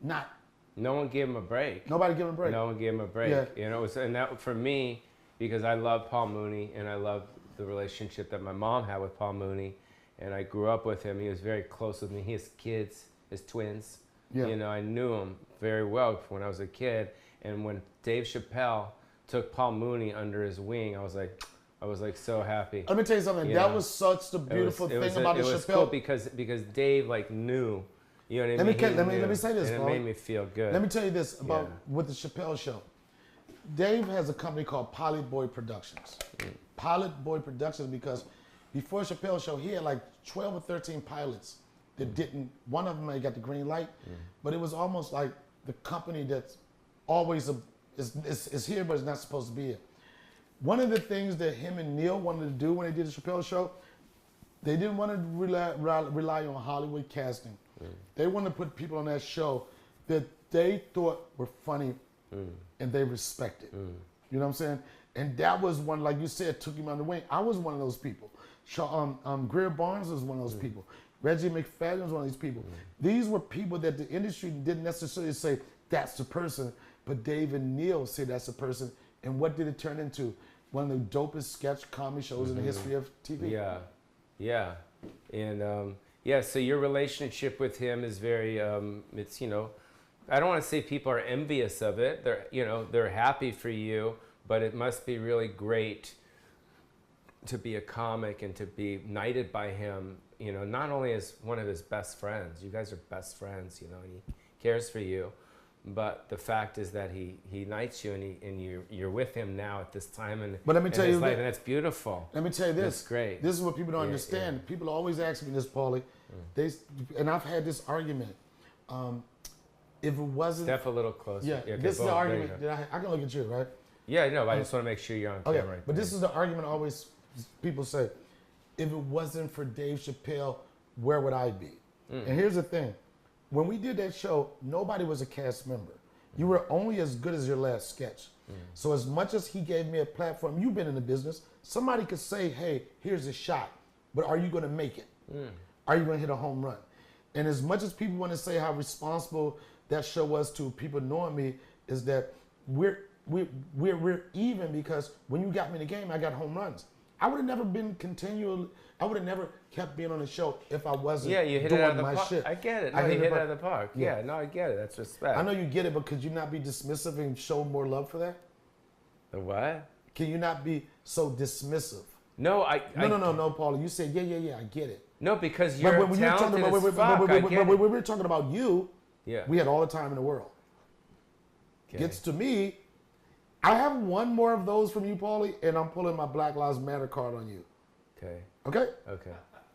no one gave him a break. Nobody gave him a break. No one gave him a break. Yeah. And that for me, because I love Paul Mooney, and I love the relationship that my mom had with Paul Mooney, and I grew up with him. He was very close with me. His kids, his twins. Yeah. I knew him very well when I was a kid. And when Dave Chappelle took Paul Mooney under his wing, I was like so happy. Let me tell you something. That was such the beautiful thing about the Chappelle. It was cool because Dave knew. You know what I mean? Let me say this, and it made me feel good. Let me tell you this about with the Chappelle Show. Dave has a company called Pilot Boy Productions. Pilot Boy Productions because before Chappelle Show, he had like 12 or 13 pilots that didn't. One of them got the green light, but it was almost like the company that's always is here, but it's not supposed to be here. One of the things that him and Neil wanted to do when they did the Chappelle Show, they didn't want to rely on Hollywood casting. They wanted to put people on that show that they thought were funny and they respected. You know what I'm saying? And that was one, like you said, took him under the wing. I was one of those people. Greer Barnes was one of those people. Reggie McFadden was one of these people. These were people that the industry didn't necessarily say, that's the person, but Dave and Neil say that's the person. And what did it turn into? One of the dopest sketch comedy shows in the history of TV. Yeah. And so your relationship with him is very, it's, I don't want to say people are envious of it. They're happy for you, but it must be really great to be a comic and to be knighted by him, not only as one of his best friends. You guys are best friends, and he cares for you. But the fact is that he knights you, and you're with him now at this time in his life, and that's beautiful. Let me tell you this. That's great. This is what people don't understand. Yeah. People always ask me this, Pauly. And I've had this argument. If it wasn't... Step a little closer. Yeah, this is the argument that I can look at you, right? Yeah, I know, but I just want to make sure you're on Okay, camera. Right but there. this is the argument always people say, if it wasn't for Dave Chappelle, where would I be? And here's the thing. When we did that show, nobody was a cast member. You were only as good as your last sketch. So as much as he gave me a platform, you've been in the business, somebody could say, hey, here's a shot, but are you going to make it? Are you going to hit a home run? And as much as people want to say how responsible that show was to people knowing me, is that we're even, because when you got me in the game, I got home runs. I would have never been I would have never kept being on the show if I wasn't you hit doing it out of the my park. shit. I get it. No, you hit it out of the park. Yeah. Yeah, no, I get it. That's respect. I know you get it, but could you not be dismissive and show more love for that? The what? Can you not be so dismissive? No, No, Pauly. You said, yeah, I get it. No, because you're when talented as fuck. when we were talking about you, Yeah. we had all the time in the world. Okay. Gets to me, I have one more of those from you, Pauly, and I'm pulling my Black Lives Matter card on you. Okay. Okay? Okay.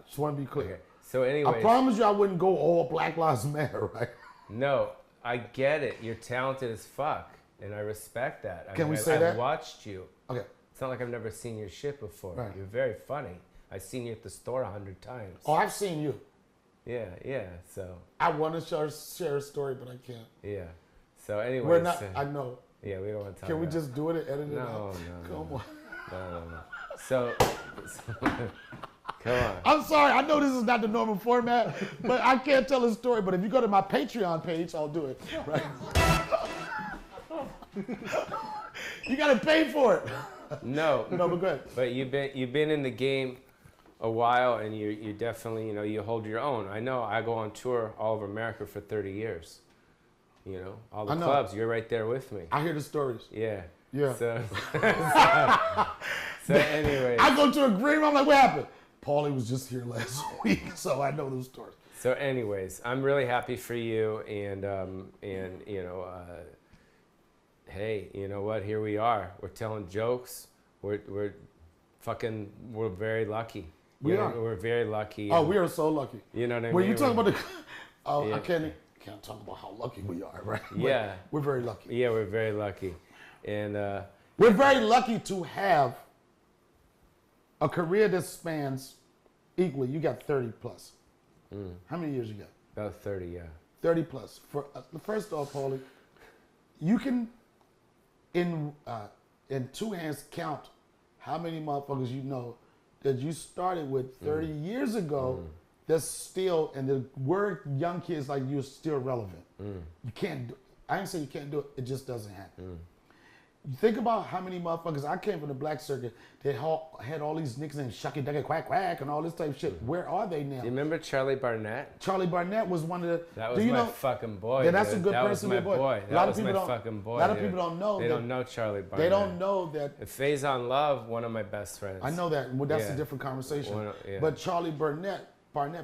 Just want to be clear. Okay. So anyway. I promise you I wouldn't go all Black Lives Matter, right? No, I get it. You're talented as fuck, and I respect that. Can we say that? I've watched you. Okay. It's not like I've never seen your shit before. Right. You're very funny. I've seen you at the store 100 times. Oh, I've seen you. Yeah. So. I want to share a story, but I can't. Yeah. So anyway. We're not, I know. Yeah, we don't want to talk Can we about just do it and edit it out? No. Come on. No. So come on. I'm sorry. I know this is not the normal format, but I can't tell a story. But if you go to my Patreon page, I'll do it. Right? You got to pay for it. No, but go ahead. But you've been in the game a while, and you definitely, you hold your own. I know. I go on tour all over America for 30 years. All the clubs. You're right there with me. I hear the stories. Yeah. Yeah. So anyways. I go to a green room. I'm like, what happened? Pauly was just here last week, so I know those stories. So anyways, I'm really happy for you, and hey, you know what? Here we are. We're telling jokes. We're very lucky. We're very lucky. Oh, we are so lucky. You know what I mean? When you talk about the, Yeah. I can't talk about how lucky we are, right? Yeah. But we're very lucky. Yeah, we're very lucky, and we're very lucky to have a career that spans equally. You got 30 plus. How many years you got? about 30, yeah. 30 plus. First off, Pauly, you can in two hands count how many motherfuckers you know that you started with 30 years ago that's still, and the word young kids like you is still relevant. You can't do, I ain't saying you can't do it, it just doesn't happen. You think about how many motherfuckers, I came from the black circuit, they had all these niggas named Shucky Ducky Quack Quack and all this type of shit. Where are they now? Do you remember Charlie Barnett? Charlie Barnett was one of the. That was my fucking boy. Yeah, that's a good that person was to my be a boy. A lot That of was people my fucking boy. A lot of people don't know. They don't know Charlie Barnett. They don't know that. Phase on Love, one of my best friends. I know that. Well, that's Yeah. a different conversation. Yeah. But Charlie Barnett,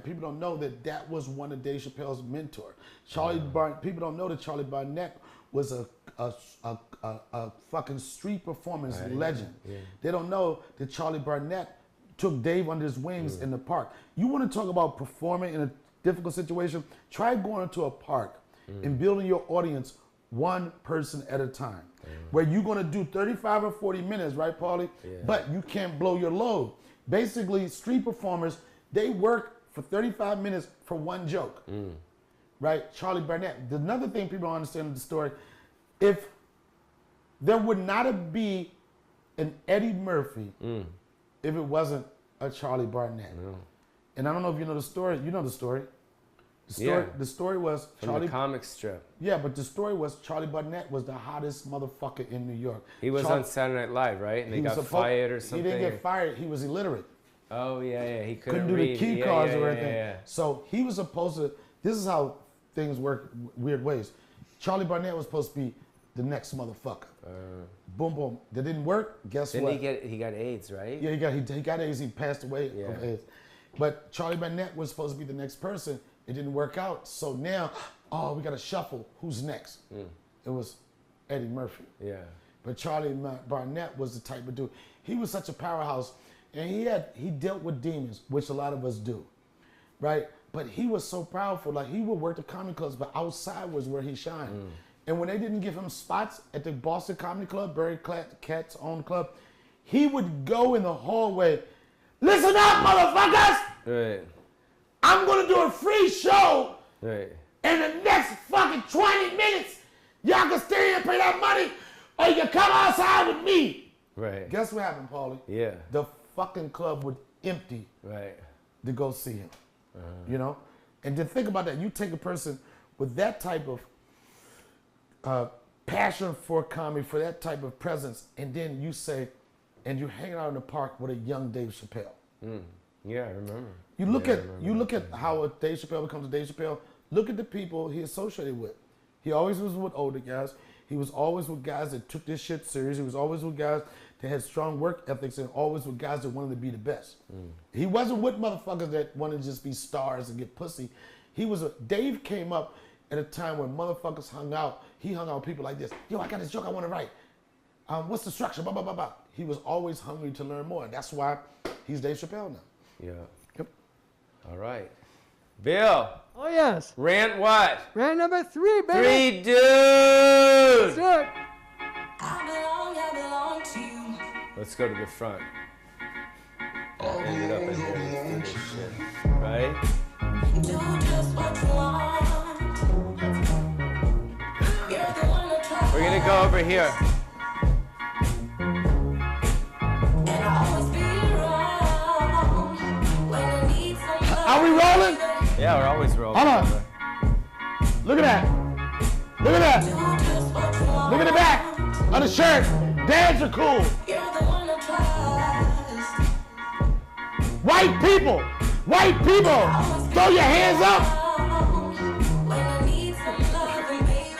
people don't know that was one of Dave Chappelle's mentor. People don't know that Charlie Barnett was a fucking street performance legend. Yeah. They don't know that Charlie Barnett took Dave under his wings in the park. You want to talk about performing in a difficult situation? Try going to a park and building your audience one person at a time. Where you're going to do 35 or 40 minutes, right, Pauly? Yeah. But you can't blow your load. Basically, street performers, they work for 35 minutes for one joke. Right? Charlie Barnett. Another thing people don't understand in the story, if there would not have been an Eddie Murphy if it wasn't a Charlie Barnett. And I don't know if you know the story. You know the story. The story was From the comic strip. Yeah, but the story was Charlie Barnett was the hottest motherfucker in New York. He was on Saturday Night Live, right? And he got fired or something. He didn't get fired. He was illiterate. Oh, yeah. He couldn't do read. the key cards or anything. Yeah. So he was supposed to, this is how things work weird ways. Charlie Barnett was supposed to be the next motherfucker. Boom, boom. That didn't work. Guess what? He got AIDS, right? Yeah, he got AIDS. He passed away of AIDS. But Charlie Barnett was supposed to be the next person. It didn't work out. So now, we got to shuffle. Who's next? It was Eddie Murphy. Yeah. But Charlie Barnett was the type of dude. He was such a powerhouse, and he dealt with demons, which a lot of us do, right? But he was so powerful. Like, he would work the comedy clubs, but outside was where he shined. And when they didn't give him spots at the Boston Comedy Club, Barry Katz's own club, he would go in the hallway, listen up, motherfuckers! Right. I'm gonna do a free show Right. in the next fucking 20 minutes. Y'all can stay here and pay that money, or you can come outside with me. Right. Guess what happened, Pauly? Yeah. The fucking club would empty Right. to go see him. You know? And then think about that. You take a person with that type of passion for comedy, for that type of presence, and then you say, and you're hanging out in the park with a young Dave Chappelle. Yeah, I remember. You look at how a Dave Chappelle becomes a Dave Chappelle. Look at the people he associated with. He always was with older guys. He was always with guys that took this shit serious. He was always with guys that had strong work ethics, and always with guys that wanted to be the best. He wasn't with motherfuckers that wanted to just be stars and get pussy. Dave came up at a time when motherfuckers hung out. He hung out with people like this. Yo, I got this joke I want to write. What's the structure? Blah, blah, blah, blah. He was always hungry to learn more. And that's why he's Dave Chappelle now. Yeah. Yep. All right. Bill, Oh, yes. rant what? Rant number 3, baby. 3 dudes! Let's do it. I belong to you. Let's go to the front. End it up in here. Let's do this shit. Right? Do just what you want. You're the one to try. We're gonna go over here. And I'll always be wrong when I need somebody. Are we rolling? Yeah, we're always rolling. Hold on. over. Look at that. Look at that. Do just what you want. Look at the back of the shirt. Dads are cool. You're the one to trust. White people. White people. Throw your hands up. When I need some loving, baby.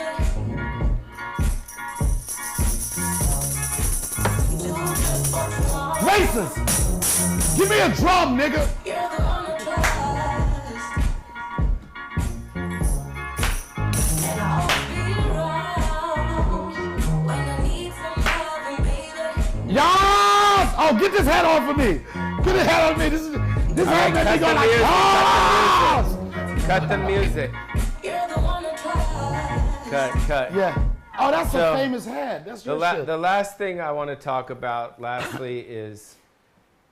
Do just what you want. Racist. Give me a drum, nigga. You're the one to trust. And I'll always be wrong when I need some loving, baby. Yes! Oh, get this hat off of me. Get this hat off of me. This hat makes me go like, yes! Cut the music. You're the one to trust. Cut. Yeah. Oh, that's So, a famous hat. That's your shit. The last thing I want to talk about, lastly, is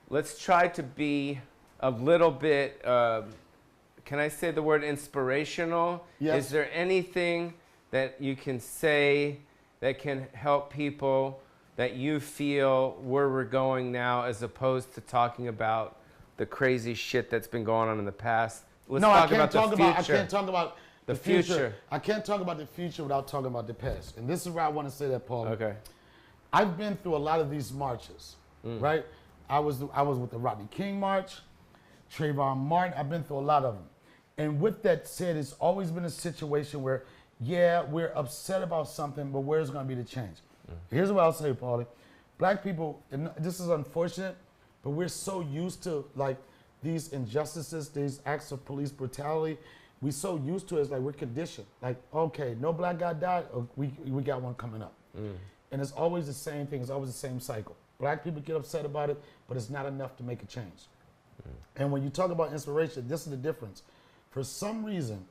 let's try to be a little bit, can I say the word inspirational? Yes. Is there anything that you can say that can help people that you feel where we're going now, as opposed to talking about the crazy shit that's been going on in the past? Let's No, I talk can't about talk the about. I future. can't talk about The the future. future. I can't talk about the future without talking about the past. And this is where I want to say that, Paul. Okay. I've been through a lot of these marches, right? I was with the Rodney King March, Trayvon Martin. I've been through a lot of them. And with that said, it's always been a situation where, yeah, we're upset about something, but where's going to be the change? Here's what I'll say, Pauly. Black people, and this is unfortunate, but we're so used to like these injustices, these acts of police brutality. We're so used to it, it's like we're conditioned. Like, okay, no black guy died, we got one coming up. And it's always the same thing, it's always the same cycle. Black people get upset about it, but it's not enough to make a change. And when you talk about inspiration, this is the difference. For some reason,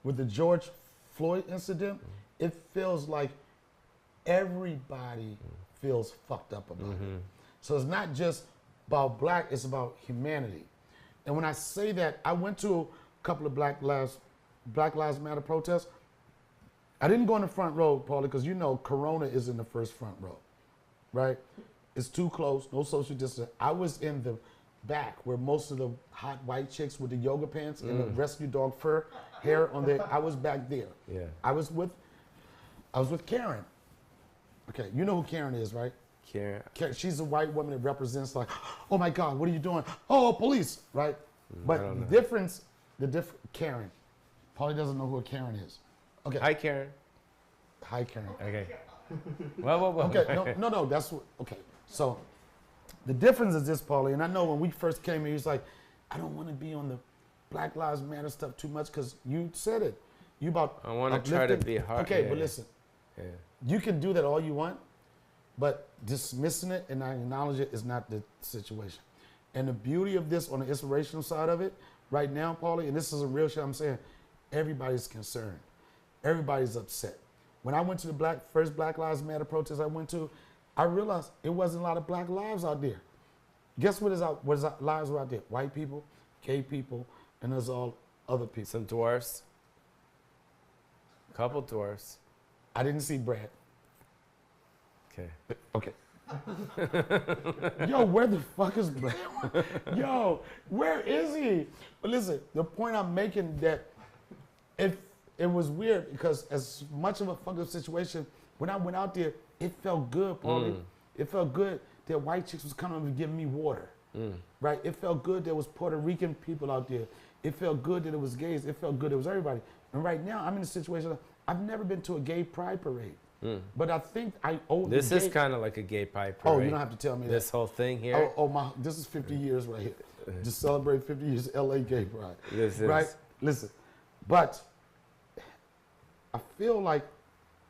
with the George Floyd incident, it feels like everybody feels fucked up about it. So it's not just about black, it's about humanity. And when I say that, I went to a couple of Black Lives Matter protests. I didn't go in the front row, Pauly, because you know Corona is in the first front row, right? It's too close, no social distance. I was in the back where most of the hot white chicks with the yoga pants and the rescue dog fur hair on their, I was back there. Yeah. I was with Karen. Okay, you know who Karen is, right? Karen. She's a white woman that represents like, oh my God, what are you doing? Oh, police, right? But the difference, Karen. Pauly doesn't know who a Karen is. Okay. Hi, Karen. Hi, Karen. Okay. Well. Okay, no, that's what, okay. So the difference is this, Pauly, and I know when we first came here, he's like, I don't want to be on the Black Lives Matter stuff too much because you said it. You about I want to try to be hard. Okay, yeah, but yeah. listen, Yeah. you can do that all you want, but dismissing it and not acknowledge it is not the situation. And the beauty of this on the inspirational side of it, right now, Pauly, and this is a real shit I'm saying, everybody's concerned. Everybody's upset. when I went to the first Black Lives Matter protest I went to, I realized it wasn't a lot of black lives out there. Guess what lives were out there? White people, gay people, and there's all other people. Some dwarfs. Couple dwarfs. I didn't see Brad. Okay. Okay. Yo, where the fuck is Brad? Yo, where is he? But listen, the point I'm making that it was weird because as much of a fucked up situation, when I went out there, it felt good, Pauly. It felt good that white chicks was coming and giving me water. Right? It felt good there was Puerto Rican people out there. It felt good that it was gays. It felt good it was everybody. And right now, I'm in a situation, I've never been to a gay pride parade. But I think I owe This is kind of like a gay pride parade. Oh, you don't have to tell me this that. whole thing here. This is 50 years right here. Just celebrate 50 years LA gay pride. This is. Right? Listen, but I feel like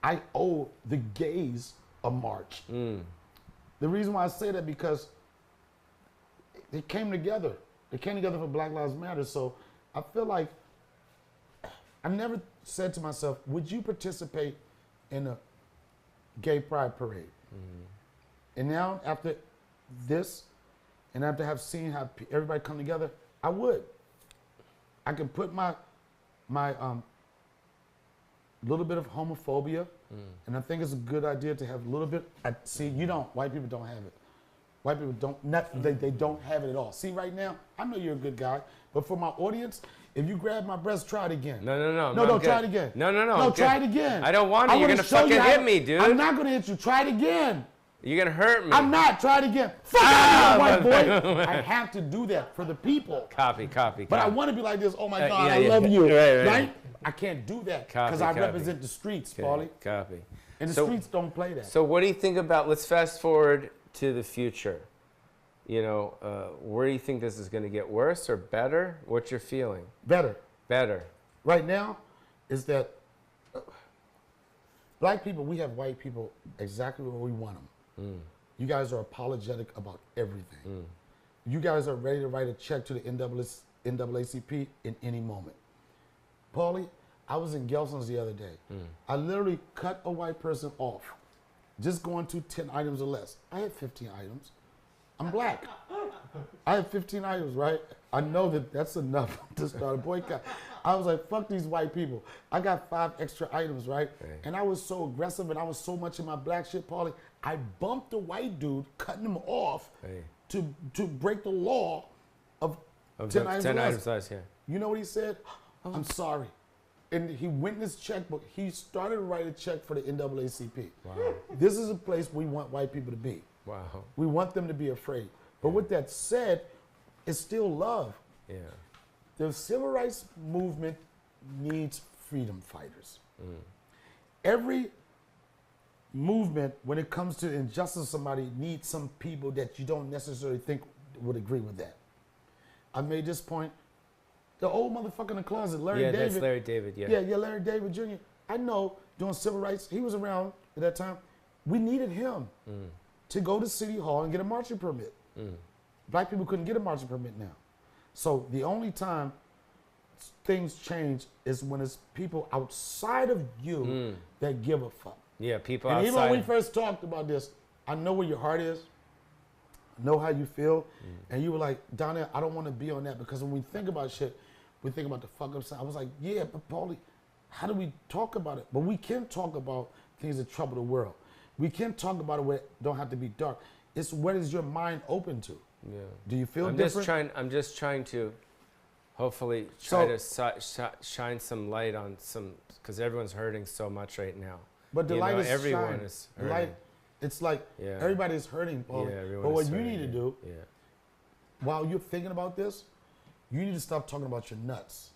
I owe the gays a march. The reason why I say that because they came together. They came together for Black Lives Matter. So I feel like I never said to myself, would you participate in a gay pride parade? And now after this, and after have seen how everybody come together, I would. I can put my little bit of homophobia, and I think it's a good idea to have a little bit. See, you don't. White people don't have it. White people don't. They don't have it at all. See, right now, I know you're a good guy, but for my audience, if you grab my breast, try it again. No, try it again. No, try it again. I don't want it. You're gonna fucking hit me, dude. I'm not gonna hit you. Try it again. You're gonna hurt me. I'm not. Try it again. Fuck out, white boy. I have to do that for the people. Copy. But I want to be like this. Oh my God, yeah, I love you. Right. I can't do that Copy, because I copy. represent the streets, Pauly. Copy. And the streets don't play that. So what do you think about? Let's fast forward to the future. You know, where do you think this is going to get worse or better? What's your feeling? Better. Better. Right now, is that black people, we have white people exactly where we want them. You guys are apologetic about everything. You guys are ready to write a check to the NAACP in any moment. Pauly, I was in Gelson's the other day. I literally cut a white person off, just going to 10 items or less. I had 15 items. I'm black. I have 15 items, right? I know that that's enough to start a boycott. I was like, fuck these white people. I got 5 extra items, right? And I was so aggressive and I was so much in my black shit, Pauly. I bumped the white dude, cutting him off to break the law of 10 items 10 less. items less, yeah. You know what he said? I'm sorry. And he went in his checkbook. He started to write a check for the NAACP. Wow. This is a place we want white people to be. Wow. We want them to be afraid. But with that said, it's still love. Yeah. The civil rights movement needs freedom fighters. Every movement, when it comes to injustice, somebody needs some people that you don't necessarily think would agree with that. I made this point. The old motherfucker in the closet, Larry David. Yeah, that's Larry David, yeah. Yeah, Larry David Jr. I know doing civil rights, he was around at that time. We needed him to go to City Hall and get a marching permit. Black people couldn't get a marching permit now. So the only time things change is when it's people outside of you that give a fuck. Yeah, people and outside. even when we first talked about this, I know where your heart is, I know how you feel, and you were like, Donnell, I don't want to be on that because when we think about shit, we think about the fuck up side. I was like, yeah, but Pauly, how do we talk about it? But we can talk about things that trouble the world. We can talk about it where it don't have to be dark. It's what is your mind open to? Yeah. Do you feel different? I'm just trying to hopefully try to shine some light on some, because everyone's hurting so much right now. But the light is everyone is hurting. The light, it's like everybody's hurting, Pauly. Yeah, everyone but what is you hurting, need to do, while you're thinking about this, you need to stop talking about your nuts,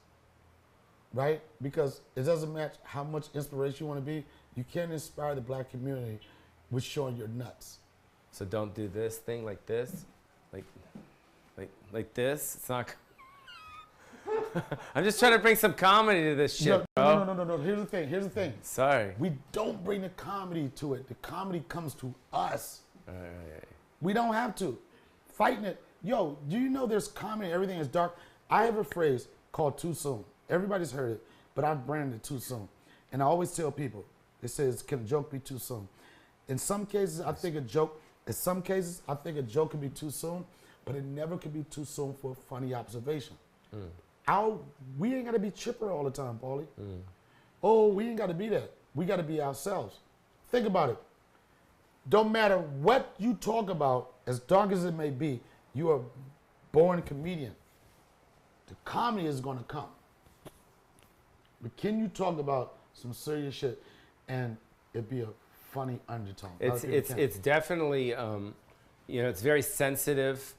right? Because it doesn't match how much inspiration you want to be. You can't inspire the black community with showing your nuts. So don't do this thing like this, like this. It's not. I'm just trying to bring some comedy to this shit, bro. No. Here's the thing. Sorry. We don't bring the comedy to it. The comedy comes to us. Right. We don't have to. Fighting it. Yo, do you know there's comedy, everything is dark? I have a phrase called too soon. Everybody's heard it, but I've branded it too soon. And I always tell people, They say, can a joke be too soon? In some cases, I think a joke can be too soon, but it never can be too soon for a funny observation. We ain't gotta be chipper all the time, Pauly. Oh, we ain't gotta be that. We gotta be ourselves. Think about it. Don't matter what you talk about, as dark as it may be, you are a born comedian. The comedy is gonna come. But can you talk about some serious shit and it be a funny undertone? It's definitely, it's very sensitive,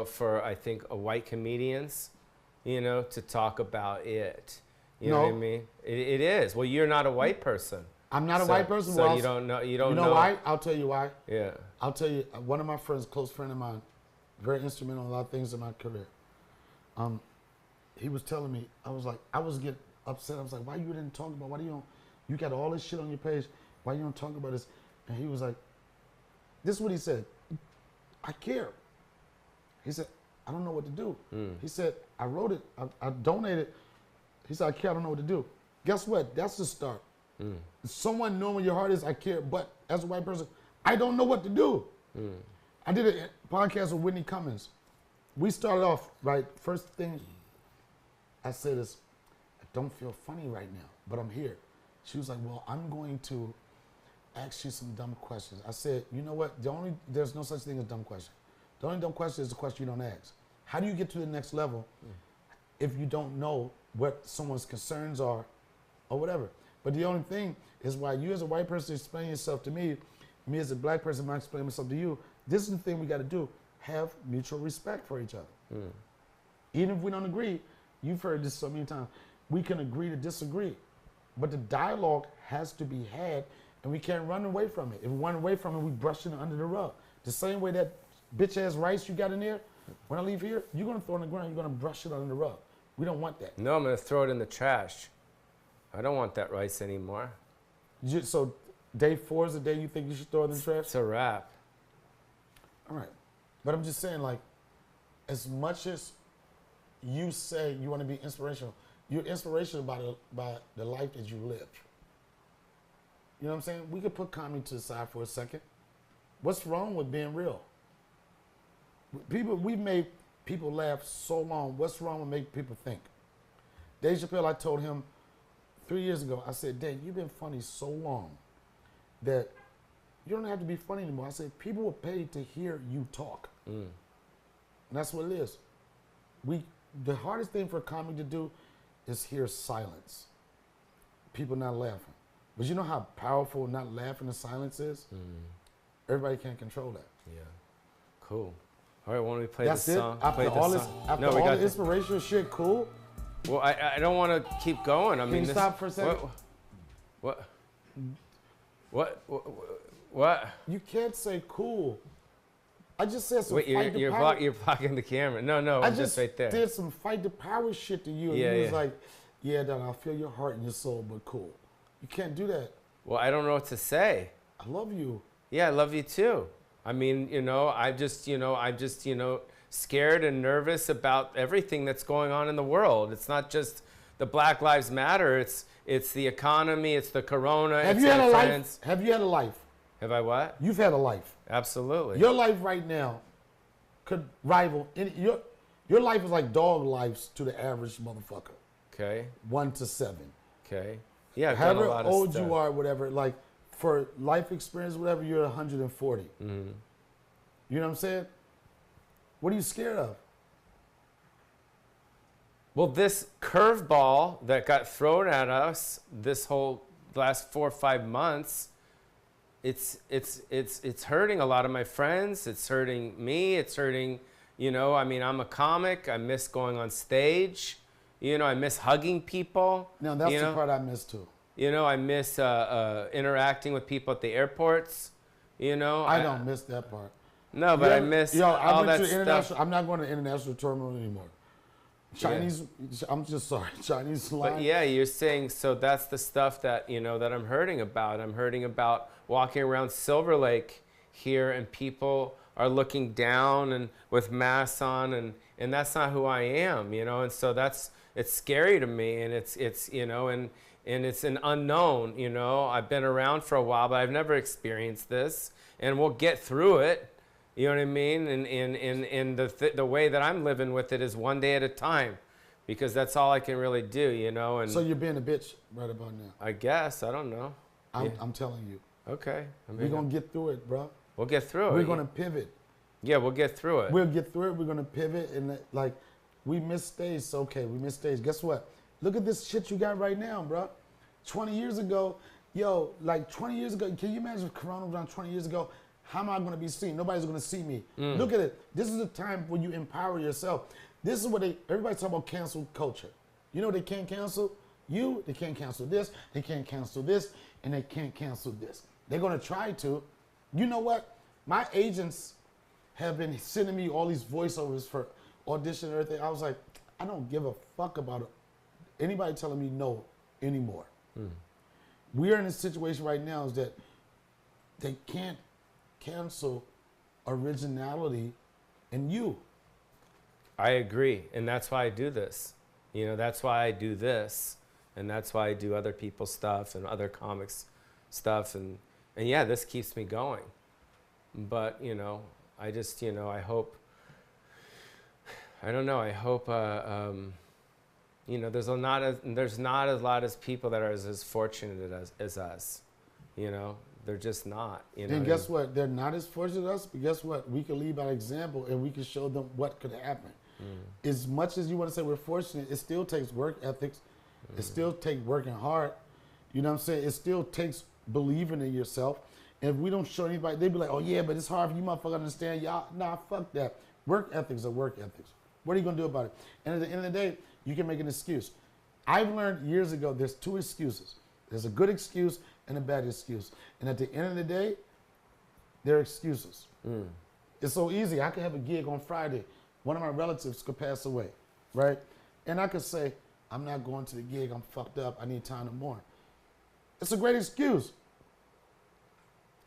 for, I think, white comedians, to talk about it. You know what I mean? It is. Well, you're not a white person. I'm not a white person. So you don't know. You know why? I'll tell you why. Yeah. I'll tell you. One of my friends, close friend of mine, very instrumental in a lot of things in my career. He was telling me, I was getting upset. I was like, why you didn't talk about? Why do you got all this shit on your page? Why you don't talk about this? And he was like, this is what he said. I care. He said, I don't know what to do. He said, I wrote it. I donated. He said, I care. I don't know what to do. Guess what? That's the start. Someone knowing where your heart is, I care. But as a white person, I don't know what to do. I did a podcast with Whitney Cummings. We started off, right, first thing I said is, I don't feel funny right now, but I'm here. She was like, well, I'm going to ask you some dumb questions. I said, you know what? There's no such thing as dumb question. The only dumb question is the question you don't ask. How do you get to the next level if you don't know what someone's concerns are or whatever? But the only thing is why you as a white person explain yourself to me as a black person might explain myself to you. This is the thing we got to do. Have mutual respect for each other. Even if we don't agree, you've heard this so many times, we can agree to disagree. But the dialogue has to be had, and we can't run away from it. If we run away from it, we brush it under the rug. The same way that bitch-ass rice you got in there, when I leave here, you're going to throw it on the ground, you're going to brush it under the rug. We don't want that. No, I'm going to throw it in the trash. I don't want that rice anymore. So day 4 is the day you think you should throw it in the trash? It's a wrap. All right. But I'm just saying, like, as much as you say you want to be inspirational, you're inspirational by the life that you live. You know what I'm saying? We could put comedy to the side for a second. What's wrong with being real? We've made people laugh so long. What's wrong with making people think? Dave Chappelle, I told him 3 years ago, I said, Dave, you've been funny so long that you don't have to be funny anymore. I said, people will pay to hear you talk. And that's what it is. The hardest thing for a comic to do is hear silence. People not laughing. But you know how powerful not laughing in silence is? Everybody can't control that. Yeah. Cool. All right, why don't we play That's this it? song? After all this inspirational shit, cool? Well, I don't want to keep going. I mean, Can you stop for a second? What? You can't say cool. I just said some Wait, fight the power. you're blocking the camera. No, I'm just right there. did some fight the power shit to you. And you was like, yeah, Donnell, I feel your heart and your soul, but cool. You can't do that. Well, I don't know what to say. I love you. Yeah, I love you too. I mean, I'm just scared and nervous about everything that's going on in the world. It's not just the Black Lives Matter. It's the economy. It's the corona. Have you had a life? Have you had a life? Have I what? You've had a life. Absolutely. Your life right now could rival your life is like dog lives to the average motherfucker. Okay. 1 to 7. Okay. Yeah. I've done a However lot of old stuff. you are, whatever, like for life experience, whatever, you're 140. You know what I'm saying? What are you scared of? Well, this curveball that got thrown at us this whole last 4 or 5 months, it's hurting a lot of my friends. It's hurting me. It's hurting, I mean, I'm a comic. I miss going on stage. I miss hugging people. No, that's the part I miss too. I miss interacting with people at the airports. I don't miss that part. No, but I miss all that stuff. I'm not going to international terminal anymore. Chinese, I'm just sorry, Chinese line. But yeah, you're saying, so that's the stuff that, that I'm hurting about. I'm hurting about walking around Silver Lake here and people are looking down and with masks on and that's not who I am, and so it's scary to me and it's and it's an unknown, you know. I've been around for a while, but I've never experienced this, and we'll get through it. You know what I mean? And the way that I'm living with it is one day at a time, because that's all I can really do, you know. And So you're being a bitch right about now. I guess, I don't know. I'm telling you. Okay. I mean, We're going to get through it, bro. we'll get through it. We're going to pivot. Yeah, we'll get through it. We'll get through it. We're going to pivot. And like, we missed stage. So, okay, we missed stage. Guess what? Look at this shit you got right now, bro. 20 years ago, like 20 years ago, can you imagine if Corona was around 20 years ago? How am I going to be seen? Nobody's going to see me. Look at it. This is a time when you empower yourself. This is what everybody's talking about cancel culture. You know what they can't cancel? You, they can't cancel this, they can't cancel this, and they can't cancel this. They're going to try to. You know what? My agents have been sending me all these voiceovers for audition and everything. I was like, I don't give a fuck about anybody telling me no anymore. We are in a situation right now is that they can't cancel originality in you. I agree, and that's why I do this. You know, that's why I do this, and that's why I do other people's stuff and other comics stuff, and yeah, this keeps me going. But you know, I just, you know, I hope. I don't know. I hope. You know, there's not a lot of people that are as fortunate as us. You know, they're just not. You know. Then guess what? They're not as fortunate as us, but guess what? We can lead by example, and we can show them what could happen. As much as you want to say we're fortunate, it still takes work ethics. It still takes working hard. You know what I'm saying? It still takes believing in yourself. And if we don't show anybody, they'd be like, oh yeah, but it's hard for you motherfuckers to understand. Y'all, nah, fuck that. Work ethics are work ethics. What are you going to do about it? And at the end of the day, you can make an excuse. I've learned years ago there's two excuses. There's a good excuse and a bad excuse. And at the end of the day, they're excuses. It's so easy. I could have a gig on Friday. One of my relatives could pass away, right? And I could say, I'm not going to the gig. I'm fucked up. I need time to mourn. It's a great excuse.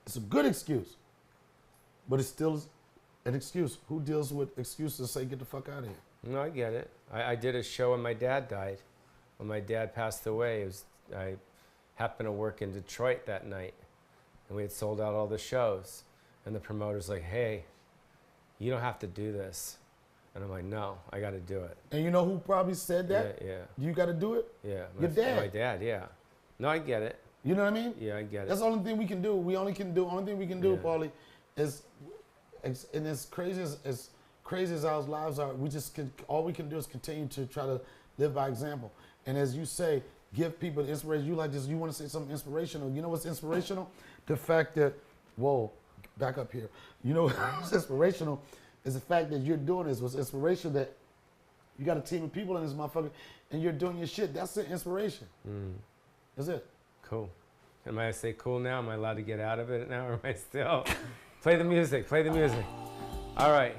It's a good excuse. But it's still an excuse. Who deals with excuses and say, get the fuck out of here? No, I get it. I did a show when my dad died. When my dad passed away, I happened to work in Detroit that night, and we had sold out all the shows. And the promoter's like, hey, you don't have to do this. And I'm like, no, I got to do it. And you know who probably said that? Yeah. You got to do it? Yeah. Your dad. My dad, yeah. No, I get it. You know what I mean? Yeah, I get it. That's the only thing we can do. Only thing we can do, Yeah. Pauly, is, and as crazy as our lives are, all we can do is continue to try to live by example. And as you say, give people the inspiration. You want to say something inspirational. You know what's inspirational? The fact that, whoa, back up here. You know what's inspirational is the fact that you're doing this. What's inspirational that you got a team of people in this motherfucker and you're doing your shit. That's the inspiration. That's it. Cool. Am I say cool now? Am I allowed to get out of it now, or am I still? Play the music. Play the music. All right.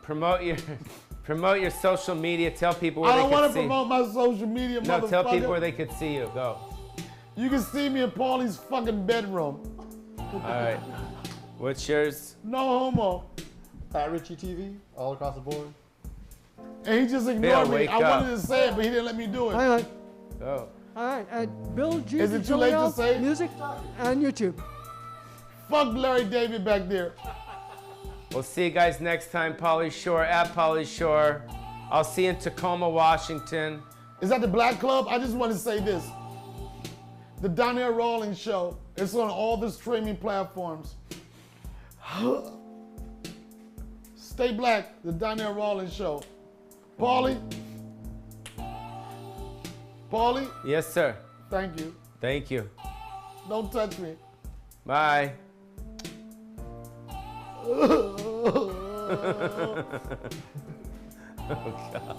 Promote your social media. Tell people where I they don't can want see. to promote my social media, No, motherfucker. tell people where they could see you. Go. You can see me in Pauly's fucking bedroom. All right. What's yours? No homo. At Richee TV, all across the board. And he just ignored me. wake I up. wanted to say it, but he didn't let me do it. All right. Go. All right. At Bill G. Is it too late to DiGiulio say? Music and YouTube. Fuck Larry David back there. We'll see you guys next time. Pauly Shore at Pauly Shore. I'll see you in Tacoma, Washington. Is that the Black Club? I just want to say this. The Donnell Rawlings Show. It's on all the streaming platforms. Stay black. The Donnell Rawlings Show. Pauly? Pauly? Yes, sir. Thank you. Thank you. Don't touch me. Bye. Oh, Oh, God.